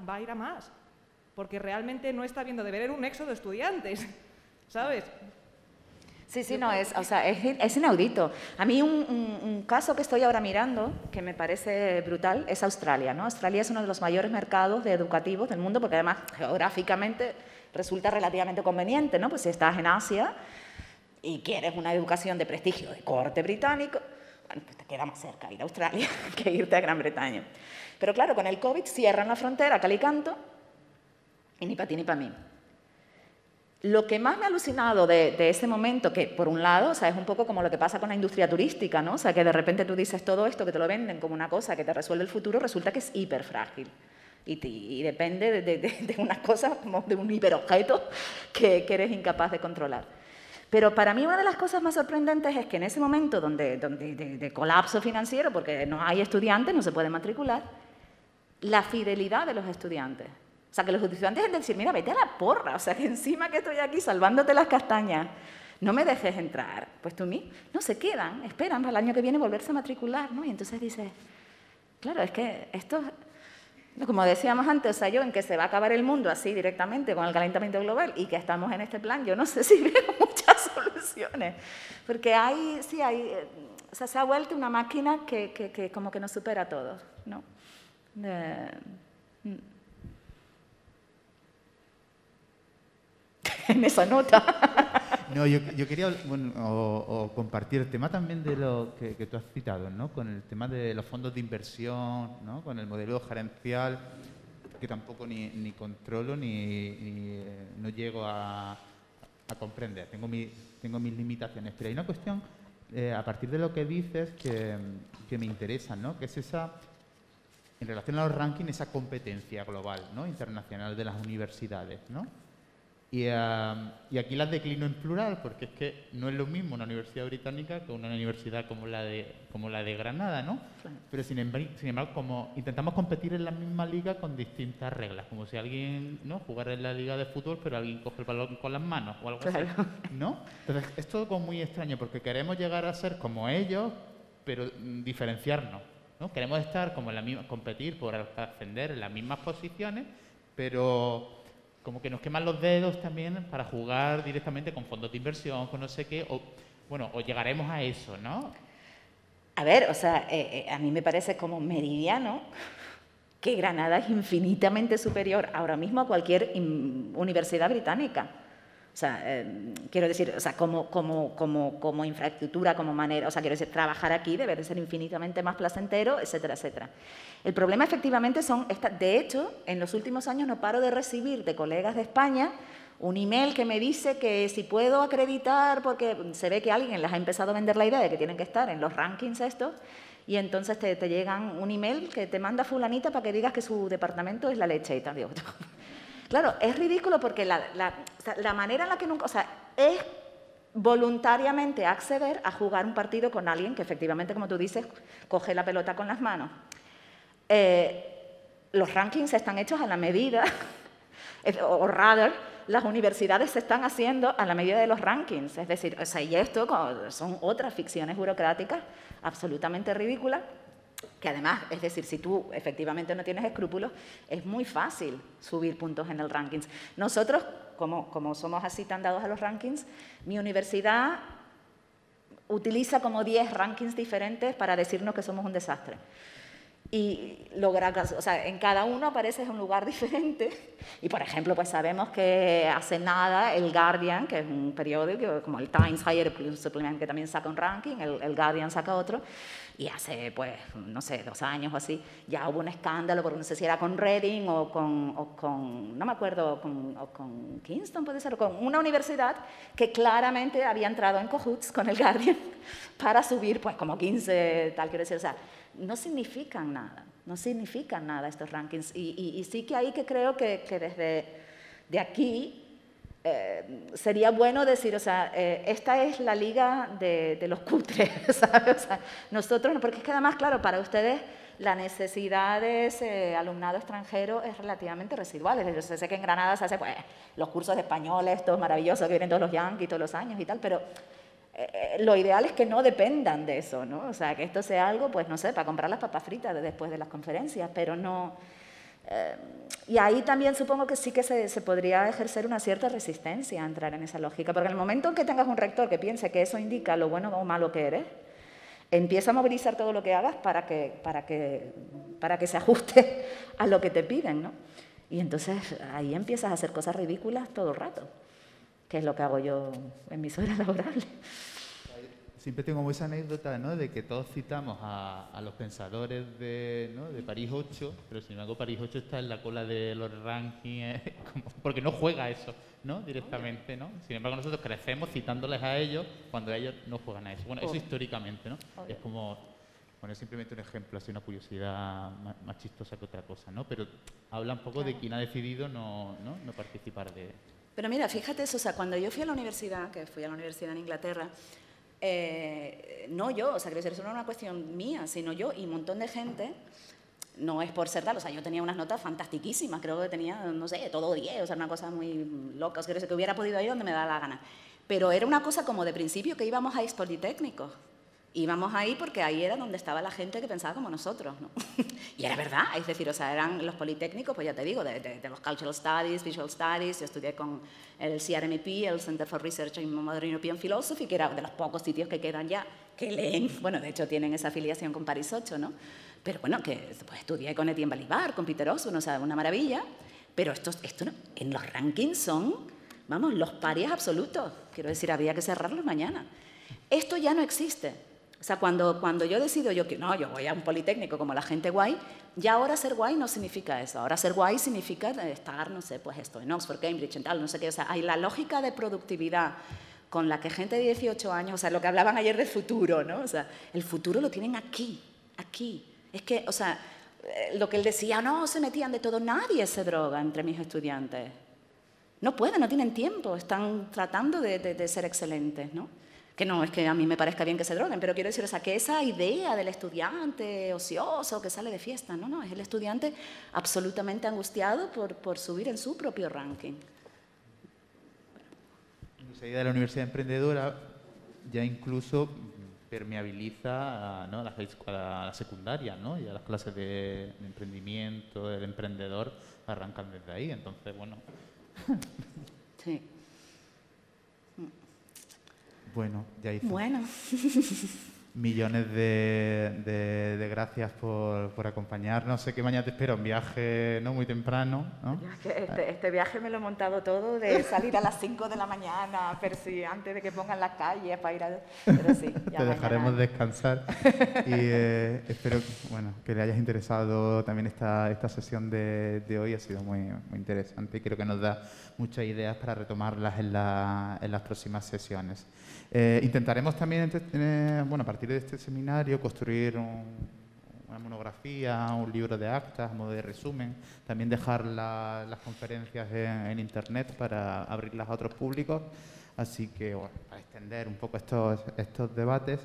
a ir a más, porque realmente no está viendo, deber un éxodo de estudiantes, ¿sabes? Sí, no, es inaudito. A mí un caso que estoy ahora mirando, que me parece brutal, es Australia, ¿no? Australia es uno de los mayores mercados educativos del mundo, porque además geográficamente resulta relativamente conveniente, ¿no? Pues si estás en Asia y quieres una educación de prestigio de corte británico, bueno, pues te queda más cerca ir a Australia que irte a Gran Bretaña. Pero claro, con el COVID cierran la frontera a cal y canto, y ni para ti ni para mí. Lo que más me ha alucinado de ese momento, que por un lado, o sea, es un poco como lo que pasa con la industria turística, ¿no? O sea, que de repente tú dices todo esto, que te lo venden como una cosa que te resuelve el futuro, resulta que es hiper frágil. Y depende de unas cosas, como de un hiperobjeto que eres incapaz de controlar. Pero para mí una de las cosas más sorprendentes es que en ese momento de colapso financiero, porque no hay estudiantes, no se puede matricular, la fidelidad de los estudiantes. O sea, que los estudiantes es decir, mira, vete a la porra, o sea, que encima que estoy aquí salvándote las castañas, no me dejes entrar. Pues tú no se quedan, esperan para el año que viene volverse a matricular, ¿no? Y entonces dices, claro, es que esto Como decíamos antes, o sea, yo en que se va a acabar el mundo así directamente con el calentamiento global y que estamos en este plan, yo no sé si veo muchas soluciones. Porque o sea, se ha vuelto una máquina que como que nos supera a todos, ¿no? En esa nota. No, yo quería o compartir el tema también de lo que tú has citado, ¿no? Con el tema de los fondos de inversión, ¿no? Con el modelo gerencial, que tampoco ni controlo ni no llego a comprender. Tengo mis limitaciones. Pero hay una cuestión, a partir de lo que dices, que me interesa, ¿no? Que es esa, en relación a los rankings, esa competencia global, ¿no? Internacional de las universidades, ¿no? Y aquí las declino en plural, porque es que no es lo mismo una universidad británica que una universidad como la de Granada, ¿no? Claro. Pero sin embargo, como intentamos competir en la misma liga con distintas reglas, como si alguien, ¿no?, jugara en la liga de fútbol, pero alguien coge el balón con las manos o algo Claro. así, ¿no? Entonces, es todo como muy extraño, porque queremos llegar a ser como ellos, pero diferenciarnos, ¿no? Queremos estar como en la misma, competir por ascender en las mismas posiciones, pero como que nos queman los dedos también para jugar directamente con fondos de inversión, con no sé qué, o llegaremos a eso, ¿no? A ver, o sea, a mí me parece como meridiano que Granada es infinitamente superior ahora mismo a cualquier universidad británica. O sea, quiero decir, o sea, como infraestructura, como manera, o sea, quiero decir, trabajar aquí debe de ser infinitamente más placentero, etcétera, etcétera. El problema efectivamente de hecho, en los últimos años no paro de recibir de colegas de España un email que me dice que si puedo acreditar, porque se ve que alguien les ha empezado a vender la idea de que tienen que estar en los rankings estos, y entonces te llegan un email que te manda fulanita para que digas que su departamento es la leche y tal. Digo, claro, es ridículo porque la manera en la que nunca, o sea, es voluntariamente acceder a jugar un partido con alguien que efectivamente, como tú dices, coge la pelota con las manos. Los rankings están hechos a la medida, o rather, las universidades se están haciendo a la medida de los rankings. Es decir, o sea, y esto son otras ficciones burocráticas absolutamente ridículas, que además, es decir, si tú efectivamente no tienes escrúpulos, es muy fácil subir puntos en el rankings. Nosotros, como somos así tan dados a los rankings, mi universidad utiliza como 10 rankings diferentes para decirnos que somos un desastre. Y o sea, en cada uno aparece en un lugar diferente. Y, por ejemplo, pues sabemos que hace nada el Guardian, que es un periódico como el Times Higher Supplement, que también saca un ranking, el Guardian saca otro, y hace, pues, no sé, 2 años o así, ya hubo un escándalo, porque no sé si era con Reading o con no me acuerdo, o con Kingston, puede ser, o con una universidad que claramente había entrado en cahoots con el Guardian para subir, pues, como 15, tal, quiero decir, o sea, no significan nada estos rankings. Y sí que ahí que creo que desde de aquí sería bueno decir, o sea, esta es la liga de los cutres, ¿sabes? O sea, nosotros, porque es que además, claro, para ustedes la necesidad de ese alumnado extranjero es relativamente residual. Yo sé que en Granada se hace, pues, los cursos de español, estos maravillosos que vienen todos los yanquis todos los años y tal, pero lo ideal es que no dependan de eso, ¿no? O sea, que esto sea algo, pues, no sé, para comprar las papas fritas después de las conferencias, pero no... y ahí también supongo que sí que se podría ejercer una cierta resistencia a entrar en esa lógica, porque en el momento en que tengas un rector que piense que eso indica lo bueno o malo que eres, empieza a movilizar todo lo que hagas para que se ajuste a lo que te piden, ¿no? Y entonces ahí empiezas a hacer cosas ridículas todo el rato, que es lo que hago yo en mis horas laborales. Siempre tengo esa anécdota, ¿no?, de que todos citamos a los pensadores de París 8, pero sin embargo París 8 está en la cola de los rankings, porque no juega eso, ¿no?, directamente, ¿no? Sin embargo nosotros crecemos citándoles a ellos cuando ellos no juegan a eso. Bueno, eso históricamente, ¿no? Es como, bueno, es simplemente un ejemplo, así una curiosidad más chistosa que otra cosa, ¿no? Pero habla un poco de quién ha decidido no participar de... Pero mira, fíjate eso, o sea, cuando yo fui a la universidad, que fui a la universidad en Inglaterra, no yo, o sea, eso no era una cuestión mía, sino yo y un montón de gente, no es por ser tal, o sea, yo tenía unas notas fantastiquísimas, creo que tenía, no sé, todo 10, o sea, una cosa muy loca, o sea, que hubiera podido ir donde me da la gana. Pero era una cosa como de principio que íbamos a Politécnicos, Íbamos ahí porque ahí era donde estaba la gente que pensaba como nosotros, ¿no? Y era verdad, es decir, o sea, eran los politécnicos, pues ya te digo, de los Cultural Studies, Visual Studies. Yo estudié con el CRMP, el Center for Research in Modern European Philosophy, que era de los pocos sitios que quedan ya, que leen, bueno, de hecho tienen esa afiliación con Paris 8, ¿no? Pero bueno, que pues, estudié con Etienne Balibar, con Peter Osborne, o sea, una maravilla. Pero esto no, en los rankings son, vamos, los parias absolutos. Quiero decir, había que cerrarlos mañana. Esto ya no existe. O sea, cuando yo decido yo voy a un politécnico como la gente guay, ya ahora ser guay no significa eso. Ahora ser guay significa estar, no sé, pues esto, en Oxford, Cambridge, en tal, no sé qué. O sea, hay la lógica de productividad con la que gente de 18 años, o sea, lo que hablaban ayer del futuro, ¿no? O sea, el futuro lo tienen aquí, aquí. Es que, o sea, lo que él decía, no, se metían de todo, nadie se droga entre mis estudiantes. No pueden, no tienen tiempo, están tratando de ser excelentes, ¿no? Que no es que a mí me parezca bien que se droguen, pero quiero decir, o sea, que esa idea del estudiante ocioso que sale de fiesta, no, es el estudiante absolutamente angustiado por subir en su propio ranking. Esa idea de la universidad emprendedora ya incluso permeabiliza, ¿no?, a la secundaria, ¿no? Y a las clases de emprendimiento, del emprendedor, arrancan desde ahí. Entonces, bueno. Sí. Bueno, ya hizo. Bueno. Millones de gracias por acompañarnos. Sé que mañana te espera un viaje no muy temprano, ¿no? Este viaje me lo he montado todo de salir a las 5 de la mañana, pero sí, antes de que pongan las calles para ir a... Pero sí, ya te dejaremos descansar y espero que le hayas interesado también esta sesión de hoy. Ha sido muy, muy interesante y creo que nos da muchas ideas para retomarlas en las próximas sesiones. Intentaremos también, a partir de este seminario, construir una monografía, un libro de actas, a modo de resumen. También dejar las conferencias en Internet para abrirlas a otros públicos. Así que, para extender un poco estos debates.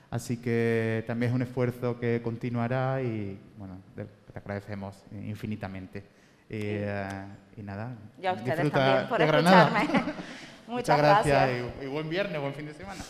Así que también es un esfuerzo que continuará y, te agradecemos infinitamente. Y nada, ya ustedes disfruta también por de Granada. escucharme. Muchas gracias y buen viernes, buen fin de semana.